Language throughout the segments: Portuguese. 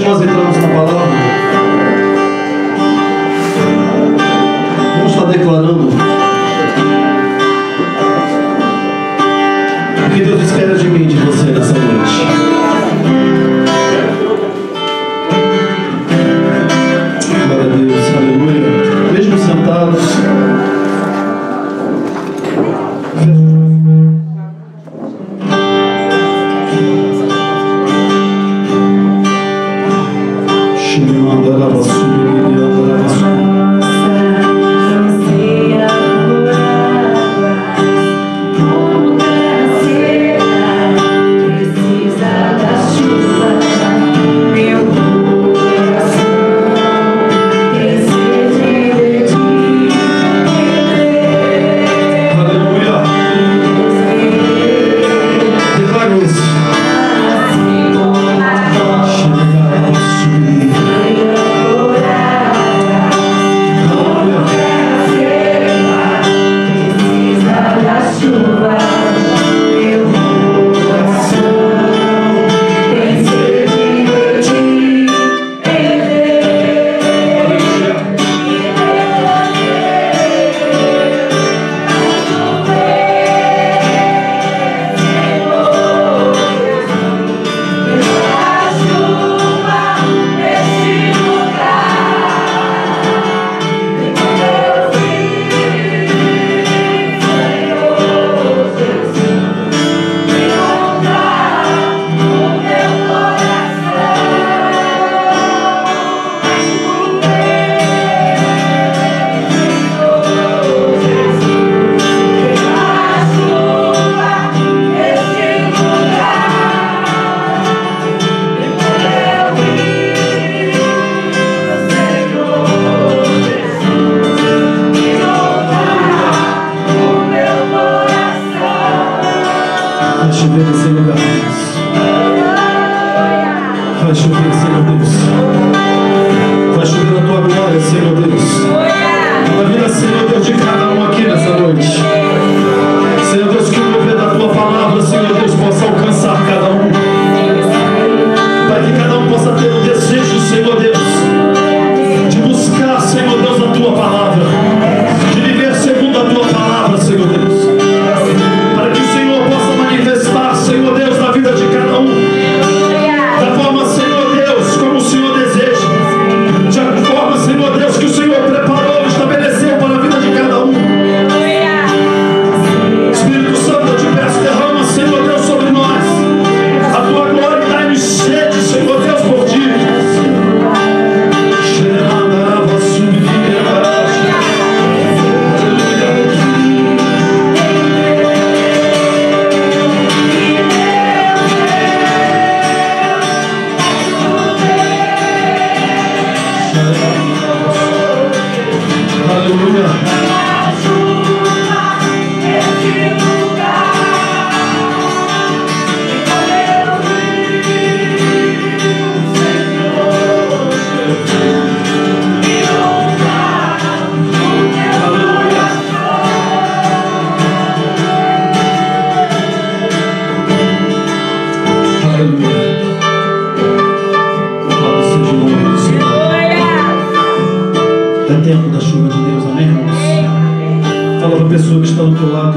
nós entrarmos na palavra, vamos estar declarando o que Deus espera de mim e de você nessa noite. Glória a Deus, aleluia. Mesmo sentados,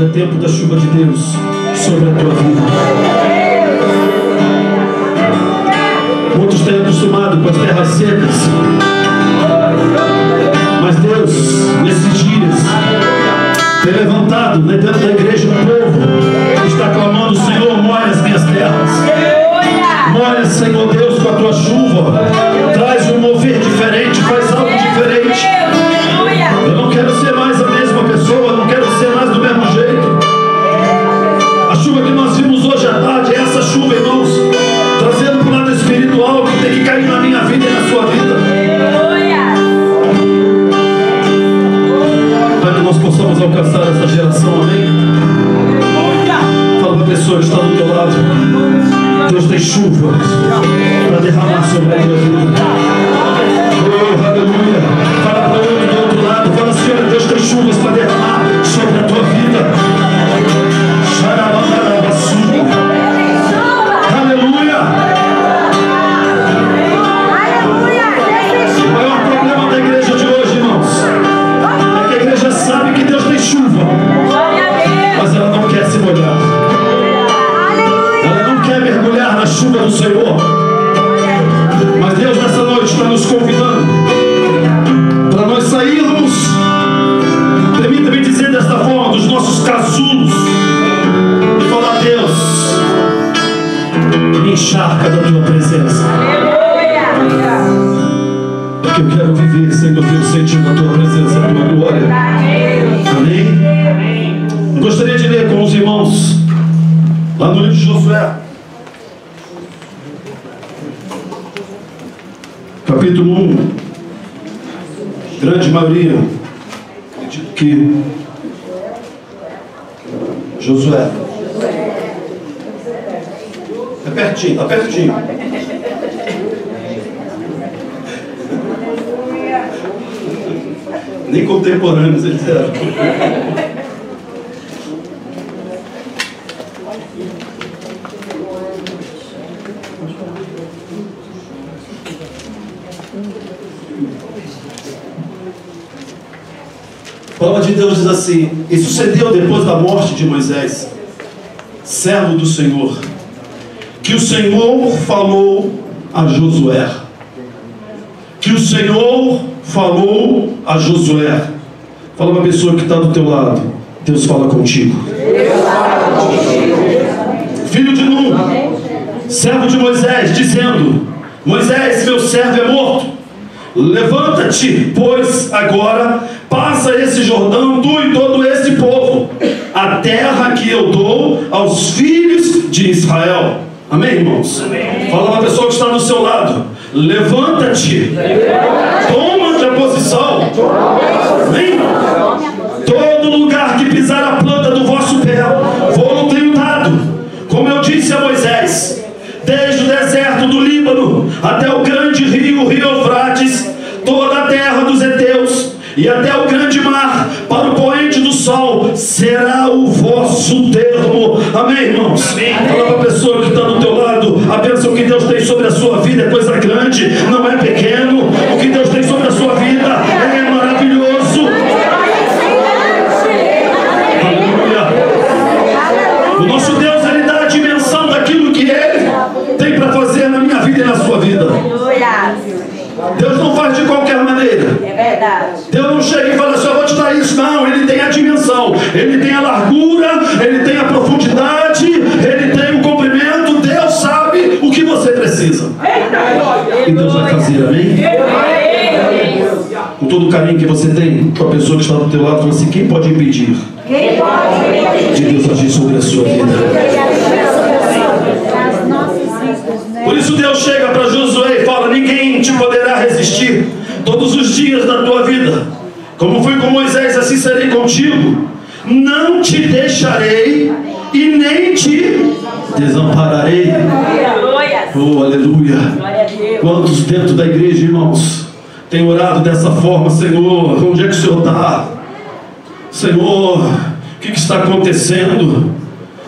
é tempo da chuva de Deus sobre a tua vida. Muitos têm acostumado com as terras secas, mas Deus, nesses dias, tem levantado dentro da igreja um povo que está clamando: Senhor, molha as minhas terras. Molha, Senhor Deus, com a tua chuva. Traz um mover diferente, faz algo diferente. Eu não quero ser mais a mesma pessoa, não quero ser mais do mesmo jeito. A chuva que nós vimos hoje à tarde é essa chuva, irmãos, trazendo para o lado espiritual que tem que cair na minha vida e na sua vida, para que nós possamos alcançar essa geração, amém? Fala para a pessoa que está do teu lado: Deus tem chuva para derramar sobre a tua vida. Oh, aleluia. Fala para o outro do outro lado, fala assim: olha, Deus tem chuvas para derramar sobre a tua vida. Aleluia. chuva do Senhor. Mas Deus nessa noite está nos convidando para nós sairmos, permita-me dizer desta forma, dos nossos casulos e falar: Deus, me encharca da tua presença, porque eu quero viver, Senhor Deus, sentindo a tua presença, a tua glória. Amém? Eu gostaria de ler com os irmãos lá no livro de Josué, capítulo 1. Grande maioria acredito que Josué é pertinho, está pertinho. Nem contemporâneos eles eram. A palavra de Deus diz assim: e sucedeu depois da morte de Moisés, servo do Senhor, que o Senhor falou a Josué. Que o Senhor falou a Josué. Fala para a pessoa que está do teu lado: Deus fala contigo. Filho de Nun, servo de Moisés, dizendo: Moisés, meu servo, é morto. Levanta-te, pois, agora, passa esse Jordão, tu e todo este povo, a terra que eu dou aos filhos de Israel. Amém, irmãos? Amém. Fala para a pessoa que está do seu lado: levanta-te, toma a posição. Amém? Todo lugar que pisar a planta do vosso pé, vou tenho dado, como eu disse a Moisés, desde o deserto do Líbano até o grande rio, o rio Eufrates, toda a terra dos heteus, e até o grande mar, para o poente do sol, será o vosso termo. Amém, irmãos? Amém. Fala para a pessoa que está do teu lado: a bênção que Deus tem sobre a sua vida é coisa grande, não é pequeno. O que Deus tem sobre a sua vida é maravilhoso. Aleluia. O nosso Deus, Ele dá a dimensão daquilo que Ele tem para fazer na minha vida e na sua vida. Deus não faz de qualquer maneira. É verdade. Deus não chega e fala assim: eu vou te dar isso. Não, Ele tem a dimensão, Ele tem a largura, Ele tem a profundidade, Ele tem o comprimento. Deus sabe o que você precisa. E Deus vai fazer, amém? Com todo o carinho que você tem com a pessoa que está do teu lado, fala assim: quem pode impedir de Deus agir sobre a sua vida? Por isso Deus chega para Josué e fala: ninguém te poderá resistir todos os dias da tua vida. Como fui com Moisés, assim serei contigo. Não te deixarei e nem te desampararei. Oh, aleluia. Quantos dentro da igreja, irmãos, têm orado dessa forma: Senhor, onde é que o Senhor está? Senhor, o que está acontecendo?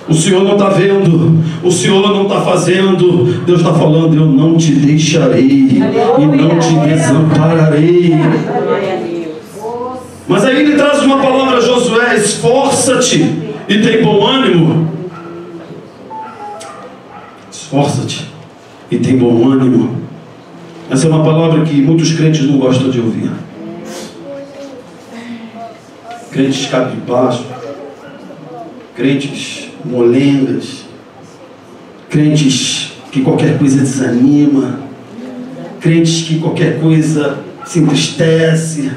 O Senhor não está vendo, o Senhor não está fazendo. Deus está falando: eu não te deixarei e não te desampararei. Mas aí Ele traz uma palavra a Josué: esforça-te e tem bom ânimo. Esforça-te e tem bom ânimo. Essa é uma palavra que muitos crentes não gostam de ouvir. Crentes cabisbaixos, crentes molengas, crentes que qualquer coisa desanima, crentes que qualquer coisa se entristece,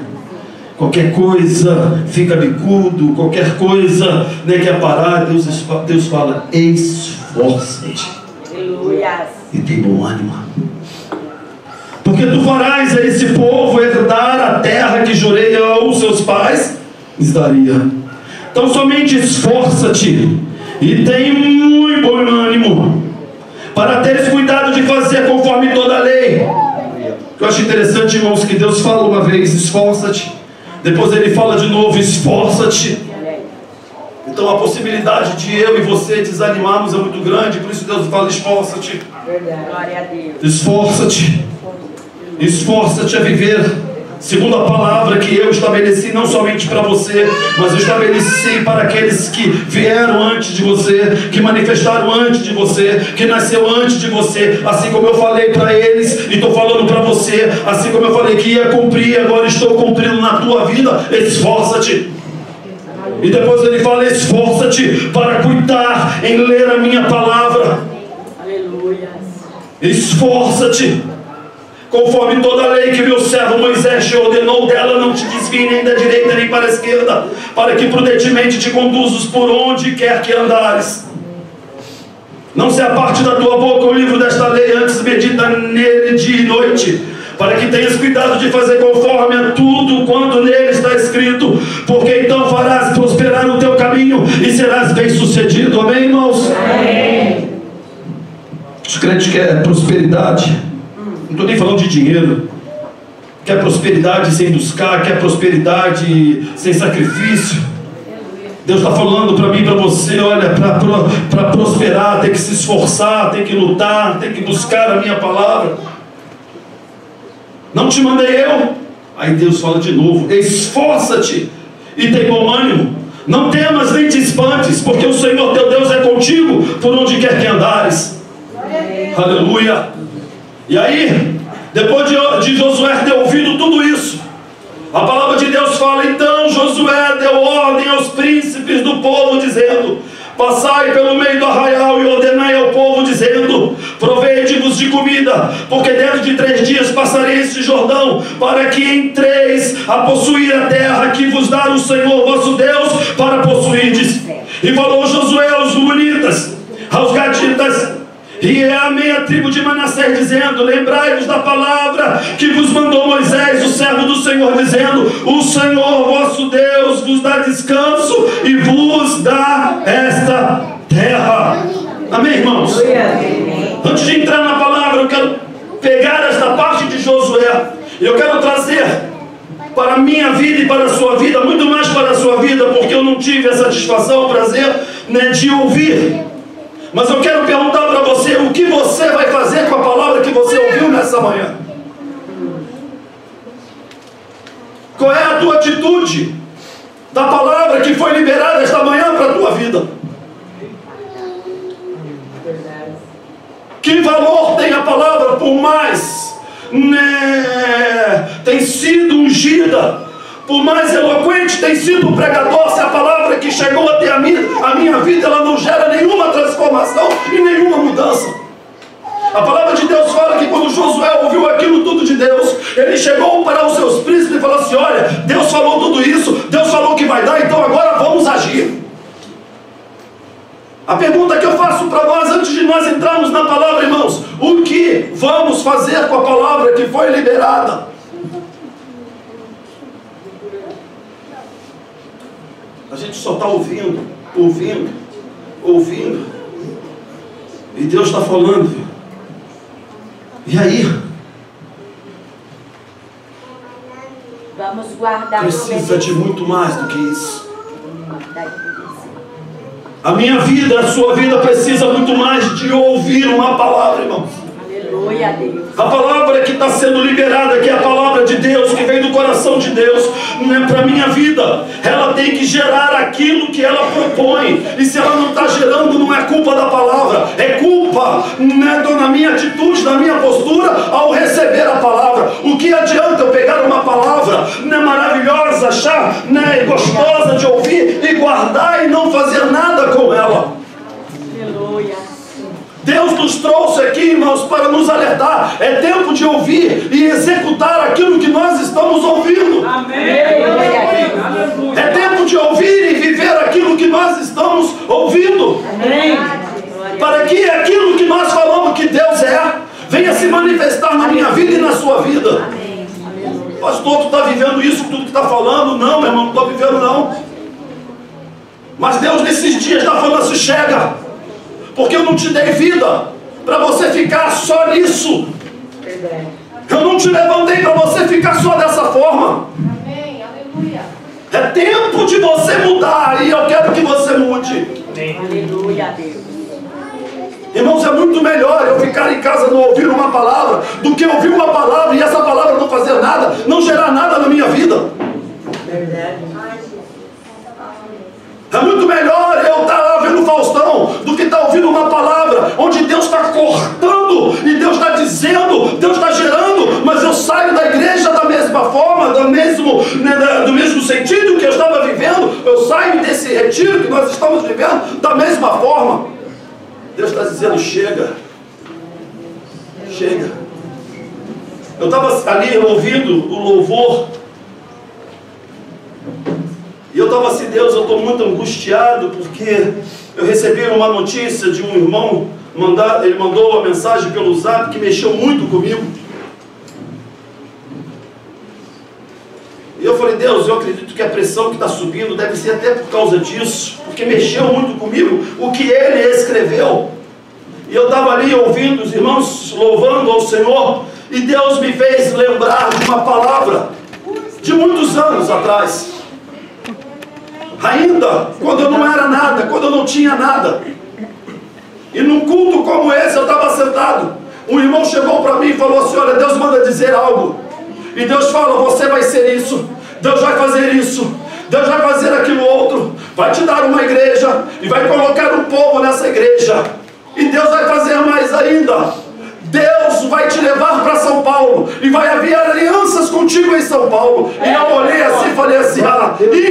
qualquer coisa fica bicudo, qualquer coisa nem quer parar. Deus fala: esforça-te e tem bom ânimo, porque tu farás a esse povo herdar a terra que jurei aos seus pais lhes daria. Então somente esforça-te e tem muito bom ânimo, para teres cuidado de fazer conforme toda a lei. Eu acho interessante, irmãos, que Deus fala uma vez: esforça-te, depois Ele fala de novo: esforça-te. Então a possibilidade de eu e você desanimarmos é muito grande. Por isso Deus fala: esforça-te. Esforça-te. Esforça-te a viver segundo a palavra que eu estabeleci não somente para você, mas eu estabeleci para aqueles que vieram antes de você, que manifestaram antes de você, que nasceu antes de você, assim como eu falei para eles, e estou falando para você, assim como eu falei que ia cumprir, agora estou cumprindo na tua vida. Esforça-te. E depois ele fala: esforça-te para cuidar em ler a minha palavra. Aleluia. Esforça-te, conforme toda a lei que meu servo Moisés te ordenou, dela não te desvie nem da direita nem para a esquerda, para que prudentemente te conduzas por onde quer que andares. Não se aparte da tua boca o livro desta lei, antes medita nele dia e noite, para que tenhas cuidado de fazer conforme a tudo quanto nele está escrito, porque então farás prosperar o teu caminho e serás bem sucedido. Amém, irmãos? Amém. Os crentes querem prosperidade. Não estou nem falando de dinheiro. Quer prosperidade sem buscar, quer prosperidade sem sacrifício. Deus está falando para mim e para você: olha, para prosperar tem que se esforçar, tem que lutar, tem que buscar a minha palavra. Não te mandei eu? Aí Deus fala de novo: esforça-te e tem bom ânimo. Não temas nem te espantes, porque o Senhor teu Deus é contigo por onde quer que andares. Aleluia. E aí, depois de Josué ter ouvido tudo isso, a palavra de Deus fala: então Josué deu ordem aos príncipes do povo, dizendo: passai pelo meio do arraial e ordenai ao povo, dizendo: provei-vos de comida, porque dentro de 3 dias passarei este Jordão, para que entreis a possuir a terra que vos dá o Senhor vosso Deus para possuirdes. E falou Josué aos Rubenitas, aos Gaditas e a meia tribo de Manassés, dizendo: lembrai-vos da palavra que vos mandou Moisés, o servo do Senhor, dizendo: o Senhor vosso Deus vos dá descanso e vos dá esta terra. Amém, irmãos? Antes de entrar na palavra, eu quero pegar esta parte de Josué e eu quero trazer para a minha vida e para a sua vida, muito mais para a sua vida, porque eu não tive a satisfação, o prazer, né, de ouvir. Mas eu quero perguntar para você: o que você vai fazer com a palavra que você ouviu nessa manhã? Qual é a tua atitude da palavra que foi liberada esta manhã para a tua vida? Que valor tem a palavra, por mais tem sido ungida, por mais eloquente tem sido o pregador, se a palavra que chegou até a minha vida, ela não gera nenhuma transformação e nenhuma mudança. A palavra de Deus fala que quando Josué ouviu aquilo tudo de Deus, ele chegou para os seus príncipes e falou assim: olha, Deus falou tudo isso, Deus falou que vai dar, então agora vamos agir. A pergunta que eu faço para nós, antes de nós entrarmos na palavra, irmãos: o que vamos fazer com a palavra que foi liberada? A gente só está ouvindo. E Deus está falando. E aí? Vamos guardar. Precisa de muito mais do que isso. A minha vida, a sua vida precisa muito mais de ouvir uma palavra, irmãos. Aleluia, Deus. A palavra que está sendo liberada, que é a palavra de Deus, que vem do coração de Deus, para a minha vida, ela tem que gerar aquilo que ela propõe. E se ela não está gerando, não é culpa da palavra, é culpa da minha atitude, da minha postura ao receber a palavra. O que adianta eu pegar uma palavra maravilhosa, achar gostosa de ouvir e guardar e não fazer nada com ela? Aleluia. Deus nos trouxe aqui, irmãos, para nos alertar. É tempo de ouvir e executar aquilo que nós estamos ouvindo. Amém. É tempo de ouvir e viver aquilo que nós estamos ouvindo. Amém. Para que aquilo que nós falamos que Deus venha se manifestar na minha vida e na sua vida. Amém. Pastor, tu está vivendo isso, tudo que está falando? Não, meu irmão, não estou vivendo não. Mas Deus nesses dias está falando assim: chega, porque eu não te dei vida para você ficar só nisso. Eu não te levantei para você ficar só dessa forma. Amém, aleluia. É tempo de você mudar, e eu quero que você mude. Aleluia, Deus. Irmãos, é muito melhor eu ficar em casa não ouvir uma palavra do que ouvir uma palavra e essa palavra não fazer nada, não gerar nada na minha vida. É muito melhor eu estar lá vendo Faustão do que estar ouvindo uma palavra onde Deus está cortando e Deus está dizendo, Deus está gerando, mas eu saio da igreja da mesma forma, do mesmo sentido que eu estava vivendo, eu saio desse retiro que nós estamos vivendo da mesma forma. Deus está dizendo, chega. Chega. Eu estava ali ouvindo o louvor. E eu estava assim, Deus, eu estou muito angustiado, porque eu recebi uma notícia de um irmão, ele mandou uma mensagem pelo Zap que mexeu muito comigo. E eu falei, Deus, eu acredito que a pressão que está subindo deve ser até por causa disso, porque mexeu muito comigo o que ele escreveu. E eu estava ali ouvindo os irmãos louvando ao Senhor, e Deus me fez lembrar de uma palavra de muitos anos atrás. Ainda, quando eu não era nada, quando eu não tinha nada. E num culto como esse, eu estava sentado. Um irmão chegou para mim e falou assim, olha, Deus manda dizer algo. E Deus fala, você vai ser isso. Deus vai fazer isso. Deus vai fazer aquilo outro. Vai te dar uma igreja. E vai colocar um povo nessa igreja. E Deus vai fazer mais ainda. Deus vai te levar para São Paulo. E vai haver alianças contigo em São Paulo. E eu olhei assim e falei assim,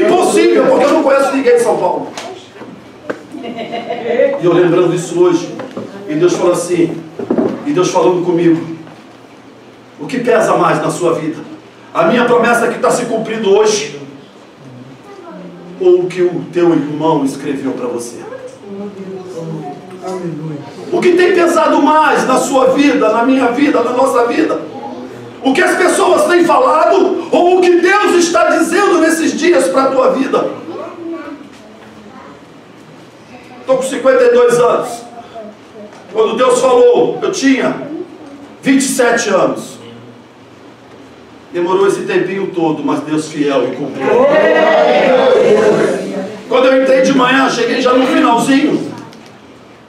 impossível, porque eu não conheço ninguém em São Paulo. E eu lembrando isso hoje. E Deus falou assim, e Deus falando comigo, o que pesa mais na sua vida? A minha promessa que está se cumprindo hoje, ou o que o teu irmão escreveu para você? O que tem pesado mais na sua vida, na minha vida, na nossa vida? O que as pessoas têm falado, ou o que Deus está dizendo nesses dias para a tua vida? Estou com 52 anos. Quando Deus falou, eu tinha 27 anos. Demorou esse tempinho todo, mas Deus fiel e cumpriu. Quando eu entrei de manhã, cheguei já no finalzinho.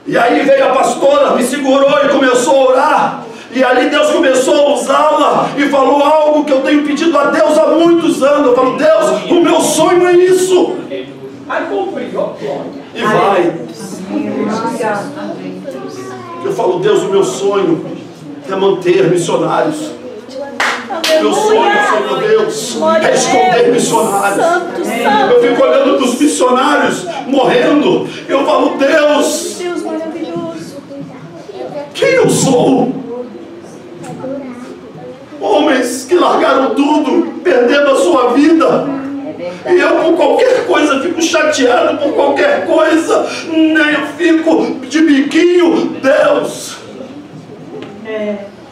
E aí veio a pastora, me segurou e começou a orar. E ali Deus começou a usá-la e falou algo que eu tenho pedido a Deus há muitos anos. Eu falo, Deus, o meu sonho é isso. E vai. Eu falo, Deus, o meu sonho é manter missionários. Meu sonho, Senhor Deus, é esconder missionários. Eu fico olhando para os missionários morrendo. Eu falo, Deus, quem eu sou? Homens que largaram tudo, perdendo a sua vida. E eu por qualquer coisa fico chateado, por qualquer coisa, eu fico de biquinho. Deus,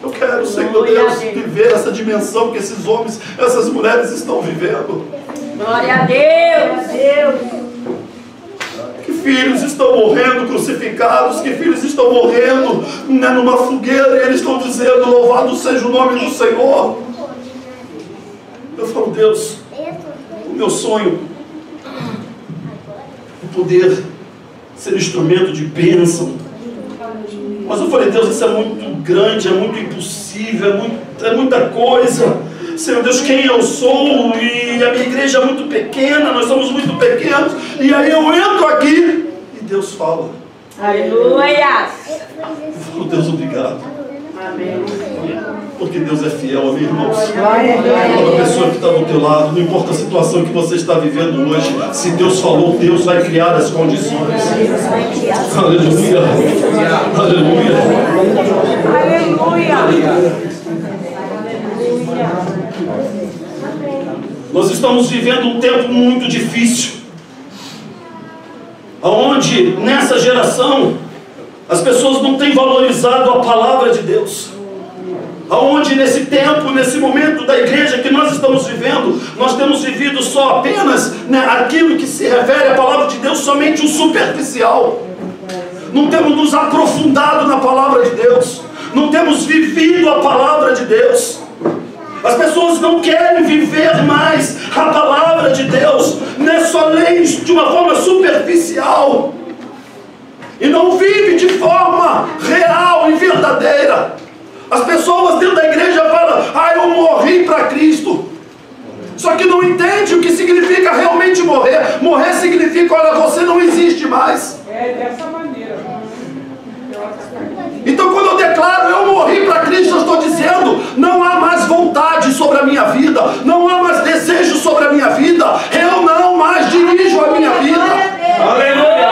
eu quero, Senhor Deus, viver essa dimensão que esses homens, essas mulheres estão vivendo. Glória a Deus. Que filhos estão morrendo crucificados, que filhos estão morrendo numa fogueira, e eles estão dizendo, louvado seja o nome do Senhor. Eu falo, Deus, o meu sonho é poder ser instrumento de bênção. Mas eu falei, Deus, isso é muito grande, é muito impossível, é muita coisa. Senhor Deus, quem eu sou? E a minha igreja é muito pequena, nós somos muito pequenos. E aí eu entro aqui e Deus fala. Aleluia. Eu falo, Deus, obrigado. Amém. Porque Deus é fiel, amém, irmãos? Toda pessoa que está do teu lado, não importa a situação que você está vivendo hoje, se Deus falou, Deus vai criar as condições. Aleluia. Aleluia. Aleluia. Nós estamos vivendo um tempo muito difícil, onde nessa geração as pessoas não têm valorizado a palavra de Deus. Onde nesse tempo, nesse momento da igreja que nós estamos vivendo, nós temos vivido só apenas aquilo que se refere à palavra de Deus, somente o superficial. Não temos nos aprofundado na palavra de Deus, não temos vivido a palavra de Deus. As pessoas não querem viver mais a palavra de Deus, não é só leis de uma forma superficial. e não vive de forma real e verdadeira. As pessoas dentro da igreja falam: ah, eu morri para Cristo. Só que não entende o que significa realmente morrer. Morrer significa: olha, você não existe mais. É dessa maneira. Então, quando eu declaro eu morri para Cristo, eu estou dizendo: não há mais vontade sobre a minha vida, não há mais desejo sobre a minha vida, eu não mais dirijo a minha vida. Aleluia!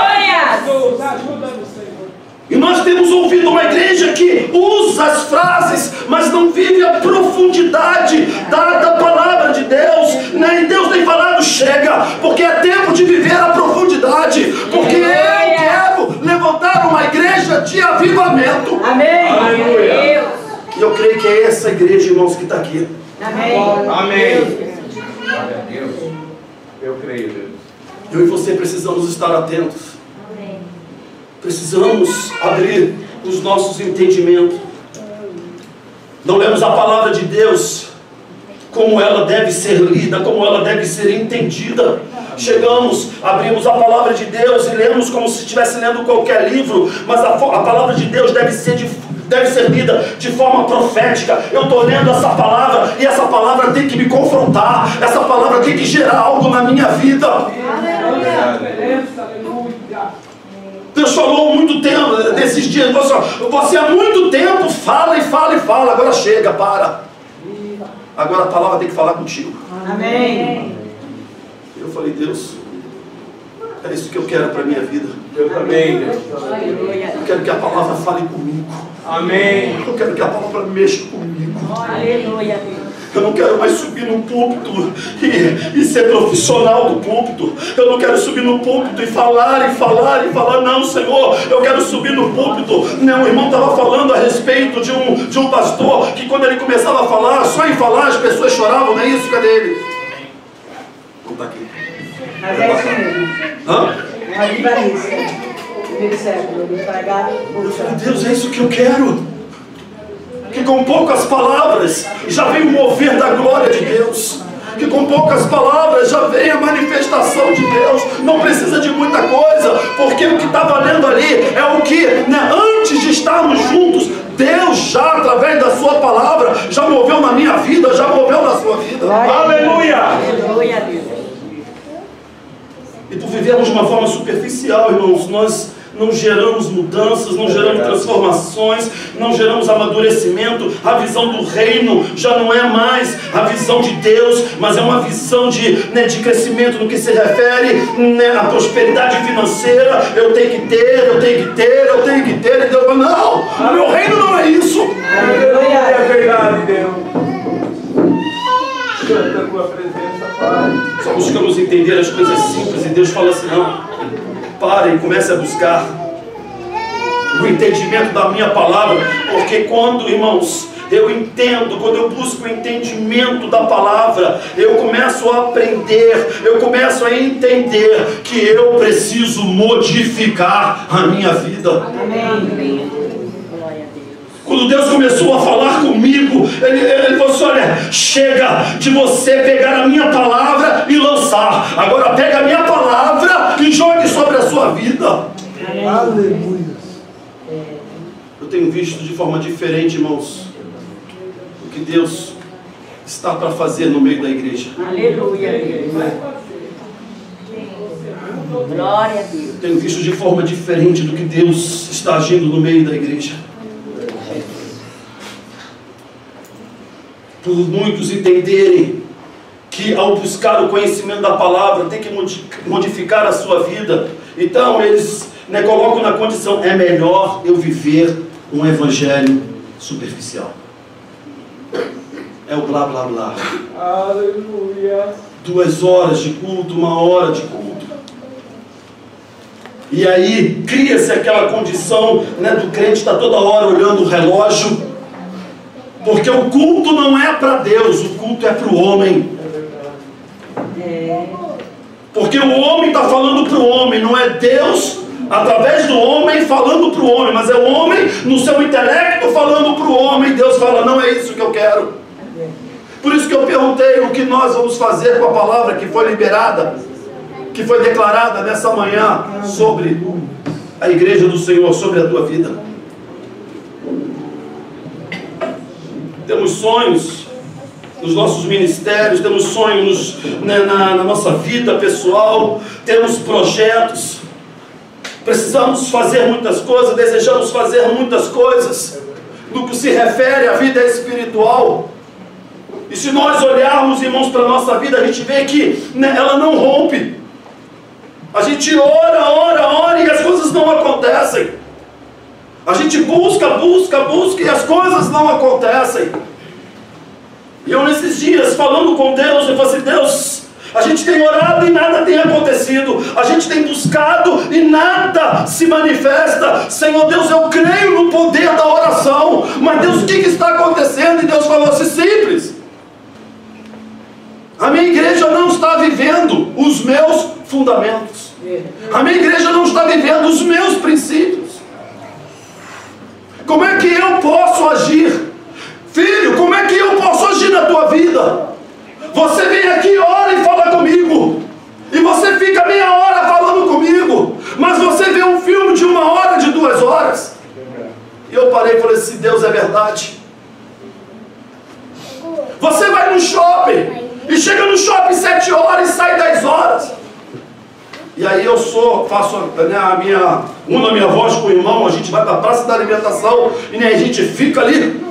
E nós temos ouvido uma igreja que usa as frases, mas não vive a profundidade da palavra de Deus, né? E Deus tem falado: chega, porque é tempo de viver a profundidade, porque eu quero levantar uma igreja de avivamento. Amém! Aleluia! E eu creio que é essa igreja, irmãos, que está aqui. Amém! Amém! Glória a Deus. Eu creio, Deus. Eu e você precisamos estar atentos. Precisamos abrir os nossos entendimentos. Não lemos a palavra de Deus como ela deve ser lida, como ela deve ser entendida. Chegamos, abrimos a palavra de Deus e lemos como se estivesse lendo qualquer livro, mas a palavra de Deus deve ser lida de forma profética. Eu estou lendo essa palavra e essa palavra tem que me confrontar, essa palavra tem que gerar algo na minha vida. Aleluia. Deus falou muito tempo nesses dias. Você há muito tempo fala e fala e fala. Agora chega, para. Agora a palavra tem que falar contigo. Amém! Eu falei: Deus, é isso que eu quero para a minha vida. Eu também, Deus. Aleluia! Eu quero que a palavra fale comigo. Amém. Eu quero que a palavra mexa comigo. Aleluia! Eu não quero mais subir no púlpito e ser profissional do púlpito. Eu não quero subir no púlpito e falar e falar e falar. Não, Senhor, eu quero subir no púlpito. Meu irmão estava falando a respeito de um pastor que, quando ele começava a falar, só em falar as pessoas choravam. Não é isso? Cadê ele? Não está aqui. Mas é isso mesmo. Hã? É a libanês. Primeiro século, do pagado. Eu falei: Deus, é isso que eu quero. Que com poucas palavras já vem o mover da glória de Deus. Que com poucas palavras já vem a manifestação de Deus. Não precisa de muita coisa, porque o que está valendo ali é o que, né, antes de estarmos juntos, Deus já, através da sua palavra, já moveu na minha vida, já moveu na sua vida. Aleluia! Aleluia, Deus. E por vivermos de uma forma superficial, irmãos, nós não geramos mudanças, não geramos transformações, não geramos amadurecimento. A visão do reino já não é mais a visão de Deus, mas é uma visão de crescimento no que se refere, né, à prosperidade financeira. Eu tenho que ter, eu tenho que ter, eu tenho que ter. E Deus fala: não, o meu reino não é isso. Aleluia. É verdade, Deus. Canta a tua presença, Pai. Só buscamos entender as coisas simples e Deus fala assim: não. Pare e comece a buscar o entendimento da minha palavra, porque quando, irmãos, eu entendo, quando eu busco o entendimento da palavra, eu começo a aprender, eu começo a entender que eu preciso modificar a minha vida. Amém. Quando Deus começou a falar comigo, Ele falou assim: olha, chega de você pegar a minha palavra e lançar. Agora pega a minha palavra e jogue sobre a sua vida. Amém. Aleluia. Eu tenho visto de forma diferente, irmãos, o que Deus está para fazer no meio da igreja. Aleluia. Glória a Deus. Eu tenho visto de forma diferente do que Deus está agindo no meio da igreja. Por muitos entenderem que ao buscar o conhecimento da palavra tem que modificar a sua vida, então eles colocam na condição: é melhor eu viver um evangelho superficial. É o blá blá blá. Aleluia. 2 horas de culto, 1 hora de culto. E aí cria-se aquela condição, do crente estar toda hora olhando o relógio. Porque o culto não é para Deus, o culto é para o homem. Porque o homem está falando para o homem, não é Deus através do homem falando para o homem, mas é o homem no seu intelecto falando para o homem. Deus fala: não é isso que eu quero. Por isso que eu perguntei o que nós vamos fazer com a palavra que foi liberada, que foi declarada nessa manhã sobre a igreja do Senhor sobre a tua vida. Temos sonhos nos nossos ministérios, temos sonhos na nossa vida pessoal, temos projetos, precisamos fazer muitas coisas, desejamos fazer muitas coisas no que se refere à vida espiritual. E se nós olharmos, irmãos, para a nossa vida, a gente vê que ela não rompe. A gente ora e as coisas não acontecem. A gente busca e as coisas não acontecem. E eu nesses dias, falando com Deus, eu falei assim: Deus, a gente tem orado e nada tem acontecido. A gente tem buscado e nada se manifesta. Senhor Deus, eu creio no poder da oração. Mas Deus, o que está acontecendo? E Deus falou assim: simples. A minha igreja não está vivendo os meus fundamentos. A minha igreja não está vivendo os meus princípios. Como é que eu posso agir? Filho, como é que eu posso agir na tua vida? Você vem aqui, ora e fala comigo. E você fica meia hora falando comigo. Mas você vê um filme de 1 hora, de 2 horas. E eu parei e falei assim: Deus, é verdade. Você vai no shopping e chega no shopping 7 horas e sai 10 horas. E aí eu faço uno a minha voz com o irmão, a gente vai para a praça da alimentação e a gente fica ali.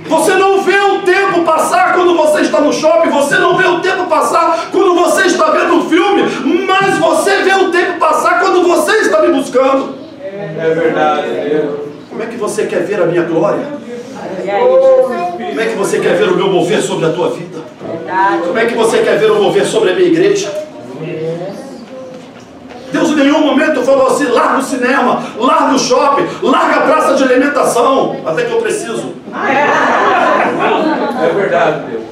Você não vê o tempo passar quando você está no shopping, você não vê o tempo passar quando você está vendo um filme, mas você vê o tempo passar quando você está me buscando. É verdade, Deus. Como é que você quer ver a minha glória? Como é que você quer ver o meu mover sobre a tua vida? Como é que você quer ver o mover sobre a minha igreja? Deus em nenhum momento falou assim: larga o cinema, larga o shopping, larga a praça de alimentação, até que eu preciso. É verdade, Deus.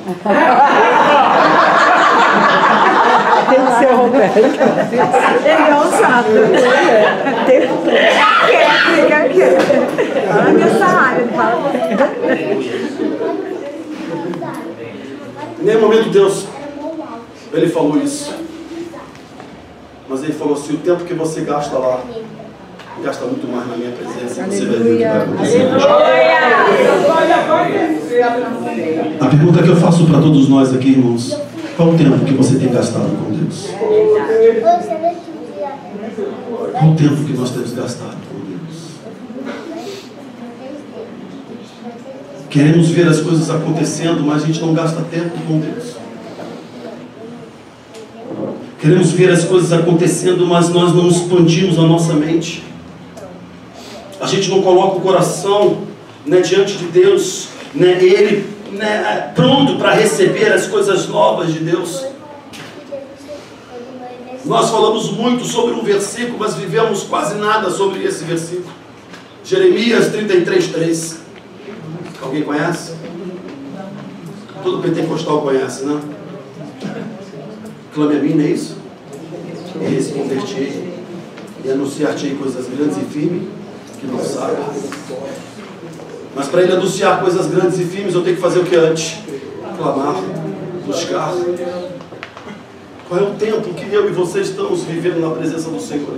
Tem que ser o Roberto. Ele é um santo. Olha a minha salário, ele fala. Em nenhum momento Deus, Ele falou isso. Mas Ele falou assim: o tempo que você gasta lá, gasta muito mais na minha presença. E você vai ver o que vai acontecer. A pergunta que eu faço para todos nós aqui, irmãos: qual o tempo que você tem gastado com Deus? Qual o tempo que nós temos gastado com Deus? Queremos ver as coisas acontecendo, mas a gente não gasta tempo com Deus. Queremos ver as coisas acontecendo, mas nós não expandimos a nossa mente. A gente não coloca o coração diante de Deus, Ele pronto para receber as coisas novas de Deus. Nós falamos muito sobre um versículo, mas vivemos quase nada sobre esse versículo. Jeremias 33:3. Alguém conhece? Todo pentecostal conhece, né? Clame a mim, não é isso? E responder-te-ei, e anunciar-te-ei coisas grandes e firmes que não sabe. Mas para Ele anunciar coisas grandes e firmes, eu tenho que fazer o que antes? Clamar, buscar. Qual é o tempo que eu e você estamos vivendo na presença do Senhor?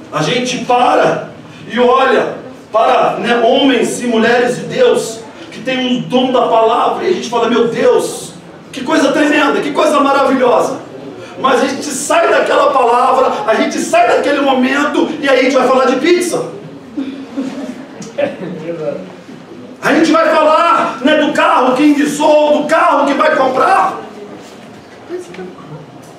A gente para e olha para homens e mulheres de Deus que têm um dom da palavra, e a gente fala: meu Deus, que coisa tremenda, que coisa maravilhosa. Mas a gente sai daquela palavra, a gente sai daquele momento, e aí a gente vai falar de pizza. A gente vai falar do carro que enguiçou, do carro que vai comprar.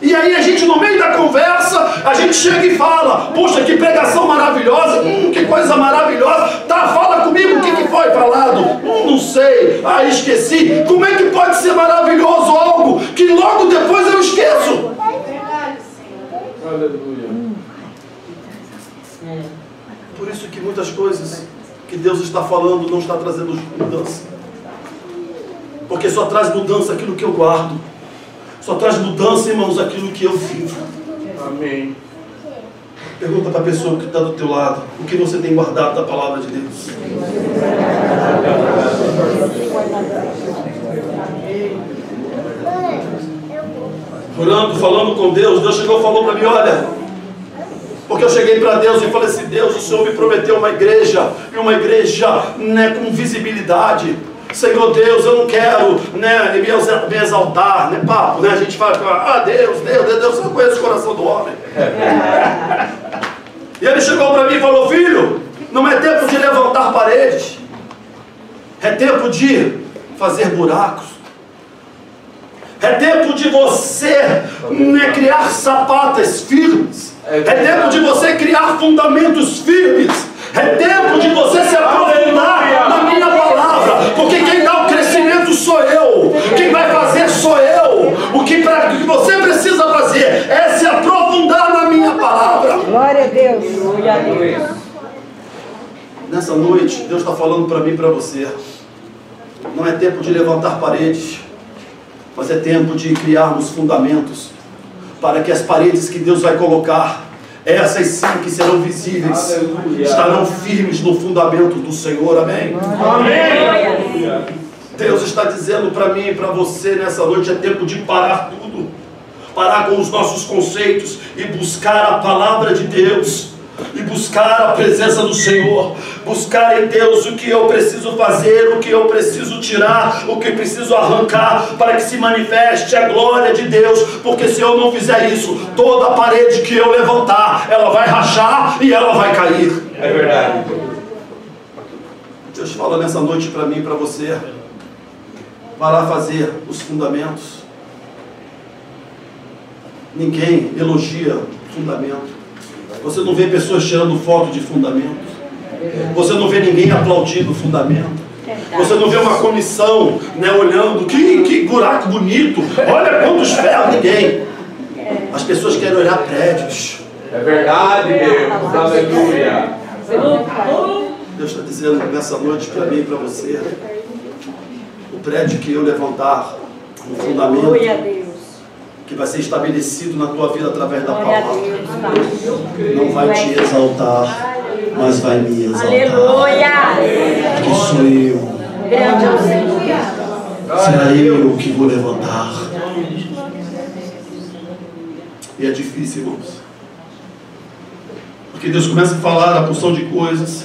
E aí a gente, no meio da conversa, a gente chega e fala: puxa, que pregação maravilhosa, que coisa maravilhosa. Tá, fala comigo, o que foi falado? Não sei, esqueci. Como é que pode ser maravilhoso algo que logo depois eu esqueço? Aleluia. Por isso que muitas coisas que Deus está falando não está trazendo mudança. Porque só traz mudança aquilo que eu guardo. Só traz mudança, irmãos, aquilo que eu vivo. Amém. Pergunta para a pessoa que está do teu lado: o que você tem guardado da palavra de Deus? orando, falando com Deus. Deus chegou e falou para mim, olha, porque eu cheguei para Deus e falei assim, Deus, o Senhor me prometeu uma igreja, e uma igreja, né, com visibilidade. Senhor Deus, eu não quero, né, me exaltar, né, papo, né, a gente fala, Deus, eu conheço o coração do homem. E ele chegou para mim e falou, filho, não é tempo de levantar paredes, é tempo de fazer buracos, é tempo de você, né, criar sapatas firmes, é tempo de você criar fundamentos firmes, é tempo de você se aprofundar na minha palavra, porque quem dá o crescimento sou eu, quem vai fazer sou eu. O que você precisa fazer é se aprofundar na minha palavra. Glória a Deus. Glória a Deus. Nessa noite, Deus está falando para mim e para você. Não é tempo de levantar paredes, mas é tempo de criarmos fundamentos, para que as paredes que Deus vai colocar, essas sim que serão visíveis, estarão firmes no fundamento do Senhor, amém? Amém. Deus está dizendo para mim e para você nessa noite, é tempo de parar tudo, parar com os nossos conceitos e buscar a palavra de Deus, e buscar a presença do Senhor, buscar em Deus o que eu preciso fazer, o que eu preciso tirar, o que preciso arrancar, para que se manifeste a glória de Deus, porque se eu não fizer isso, toda a parede que eu levantar, ela vai rachar e ela vai cair. É verdade. Deus fala nessa noite para mim e para você, vai lá fazer os fundamentos. Ninguém elogia fundamento. Você não vê pessoas tirando foto de fundamento. Você não vê ninguém aplaudindo fundamento. Você não vê uma comissão, né, olhando, que buraco bonito, olha quantos ferros, ninguém. As pessoas querem olhar prédios. É verdade, Deus. Aleluia. Deus está dizendo nessa noite para mim e para você, o prédio que eu levantar, o fundamento que vai ser estabelecido na tua vida através da palavra, não vai te exaltar, mas vai me exaltar. Aleluia! Que sou eu. Grande é o Senhor. Será eu que vou levantar. E é difícil, irmãos, porque Deus começa a falar a porção de coisas.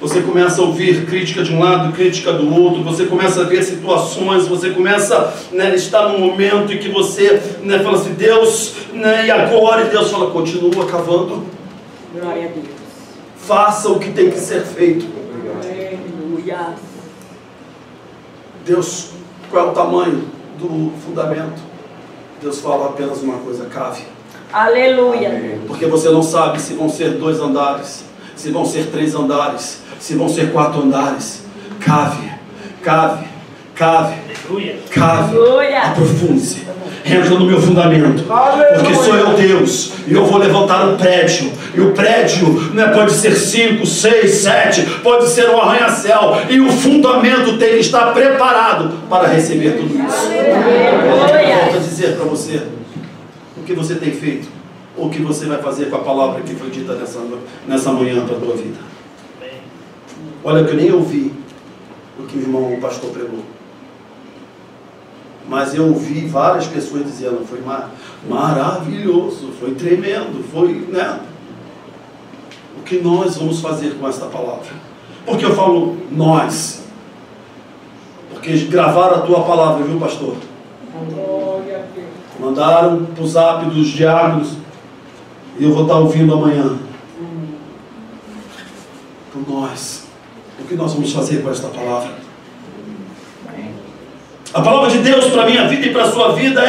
Você começa a ouvir crítica de um lado, crítica do outro. Você começa a ver situações. Você começa, né, estar num momento em que você, né, fala assim, Deus, né, e agora? E Deus fala, continua cavando. Glória a Deus. Faça o que tem que ser feito. Aleluia. Deus, qual é o tamanho do fundamento? Deus fala apenas uma coisa, cave. Aleluia. Porque você não sabe se vão ser 2 andares, se vão ser 3 andares, se vão ser 4 andares. Cave, cave, cave, cave, aprofunde-se, entra no meu fundamento, porque sou eu Deus, e eu vou levantar um prédio, e o prédio, né, pode ser 5, 6, 7, pode ser um arranha-céu, e o fundamento tem que estar preparado para receber tudo isso. Volto a dizer para você, o que você tem feito, ou o que você vai fazer com a palavra que foi dita nessa manhã para a tua vida. Olha, que eu nem ouvi o que o irmão, o pastor pregou, mas eu ouvi várias pessoas dizendo, foi maravilhoso, foi tremendo, foi, né? O que nós vamos fazer com esta palavra? Porque eu falo nós, porque gravaram a tua palavra, viu, pastor? Mandaram para o zap dos diáconos, e eu vou estar ouvindo amanhã. Por nós, o que nós vamos fazer com esta palavra? A palavra de Deus para a minha vida e para a sua vida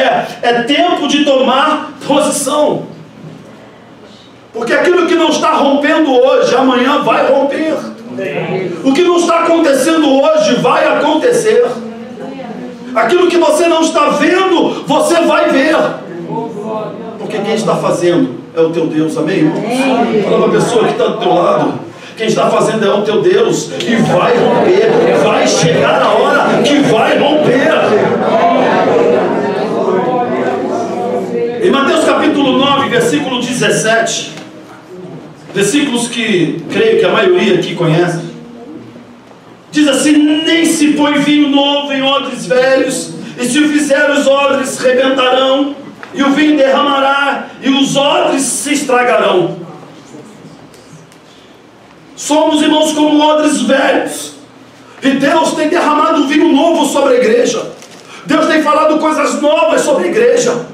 é tempo de tomar posição. Porque aquilo que não está rompendo hoje, amanhã vai romper. O que não está acontecendo hoje, vai acontecer. Aquilo que você não está vendo, você vai ver. Porque quem está fazendo é o teu Deus, amém, irmãos? Fala para a pessoa que está do teu lado. Quem está fazendo é o teu Deus, e vai romper, vai chegar a hora que vai romper. Em Mateus capítulo 9, versículo 17, versículos que creio que a maioria aqui conhece, diz assim: nem se põe vinho novo em odres velhos, e se o fizer os odres rebentarão, e o vinho derramará, e os odres se estragarão. Somos, irmãos, como odres velhos, e Deus tem derramado vinho novo sobre a igreja. Deus tem falado coisas novas sobre a igreja.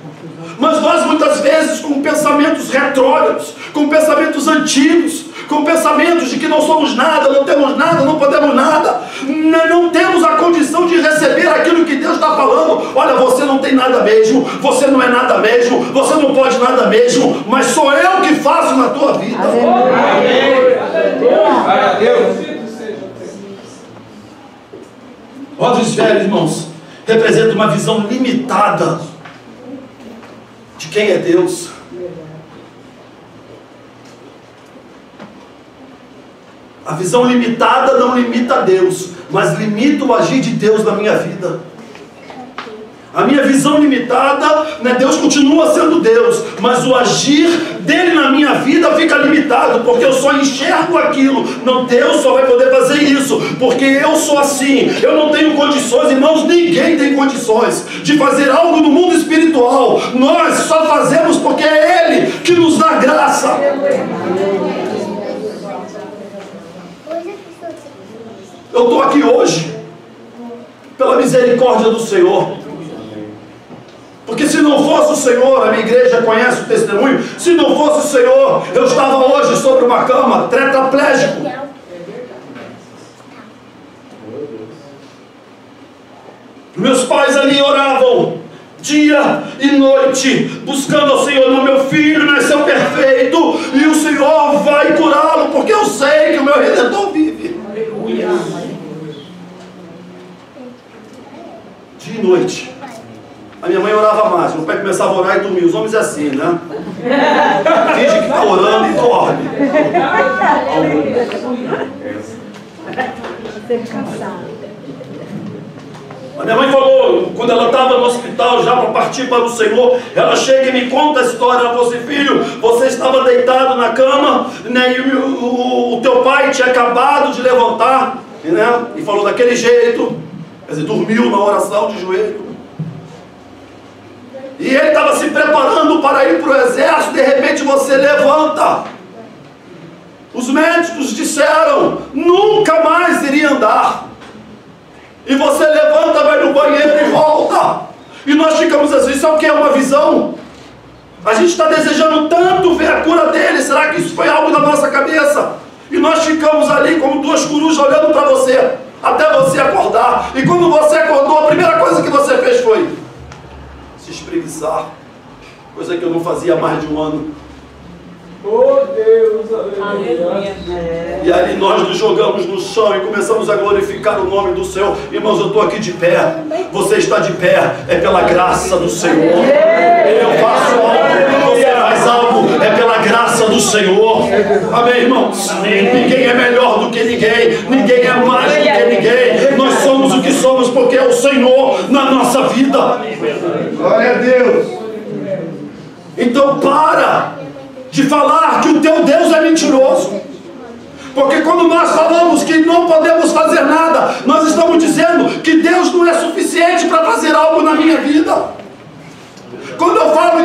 Mas nós muitas vezes, com pensamentos retrógrados, com pensamentos antigos, com pensamentos de que não somos nada, não temos nada, não podemos nada, não temos a condição de receber aquilo que Deus está falando. Olha, você não tem nada mesmo, você não é nada mesmo, você não pode nada mesmo, mas sou eu que faço na tua vida. Glória a Deus. Odres velhos, irmãos, representa uma visão limitada de quem é Deus. A visão limitada não limita a Deus, mas limita o agir de Deus na minha vida. A minha visão limitada, né, Deus continua sendo Deus, mas o agir dele na minha vida fica limitado, porque eu só enxergo aquilo. Não, Deus só vai poder fazer isso, porque eu sou assim, eu não tenho condições, irmãos, ninguém tem condições de fazer algo no mundo espiritual. Nós só fazemos porque é Ele que nos dá graça. Eu estou aqui hoje pela misericórdia do Senhor. Porque se não fosse o Senhor, a minha igreja conhece o testemunho, se não fosse o Senhor, eu estava hoje sobre uma cama, tetraplégico. Meus pais ali oravam dia e noite, buscando ao Senhor. Não, meu filho nasceu perfeito, e o Senhor vai curá-lo, porque eu sei que o meu Redentor vive. Dia e noite. A minha mãe orava mais, meu pai começava a orar e dormia. Os homens é assim, né? Finge que está orando e dorme. A minha mãe falou, quando ela estava no hospital já para partir para o Senhor, ela chega e me conta a história. Ela falou assim: filho, você estava deitado na cama, né, e o teu pai tinha acabado de levantar, né, e falou daquele jeito, quer dizer, dormiu na oração de joelho. E ele estava se preparando para ir para o exército. De repente você levanta. Os médicos disseram nunca mais iria andar. E você levanta, vai no banheiro e volta. E nós ficamos assim, sabe o que é uma visão? A gente está desejando tanto ver a cura dele. Será que isso foi algo da nossa cabeça? E nós ficamos ali como duas corujas olhando para você, até você acordar. E quando você acordou, a primeira coisa que você fez foi se espreguiçar, coisa que eu não fazia há mais de um ano. Oh Deus, aleluia. E ali nós nos jogamos no chão e começamos a glorificar o nome do Senhor. Irmãos, eu estou aqui de pé, você está de pé, é pela graça do Senhor. Eu faço algo, você faz algo, é pela graça do Senhor. Amém, irmãos? Ninguém é melhor do que ninguém, ninguém é mais do que ninguém. Nós somos o que somos porque é o Senhor na nossa vida. Glória a Deus. Então para de falar que o teu Deus é mentiroso. Porque quando nós falamos que não podemos fazer nada, nós estamos dizendo que Deus não é suficiente para fazer algo na minha vida. Quando eu falo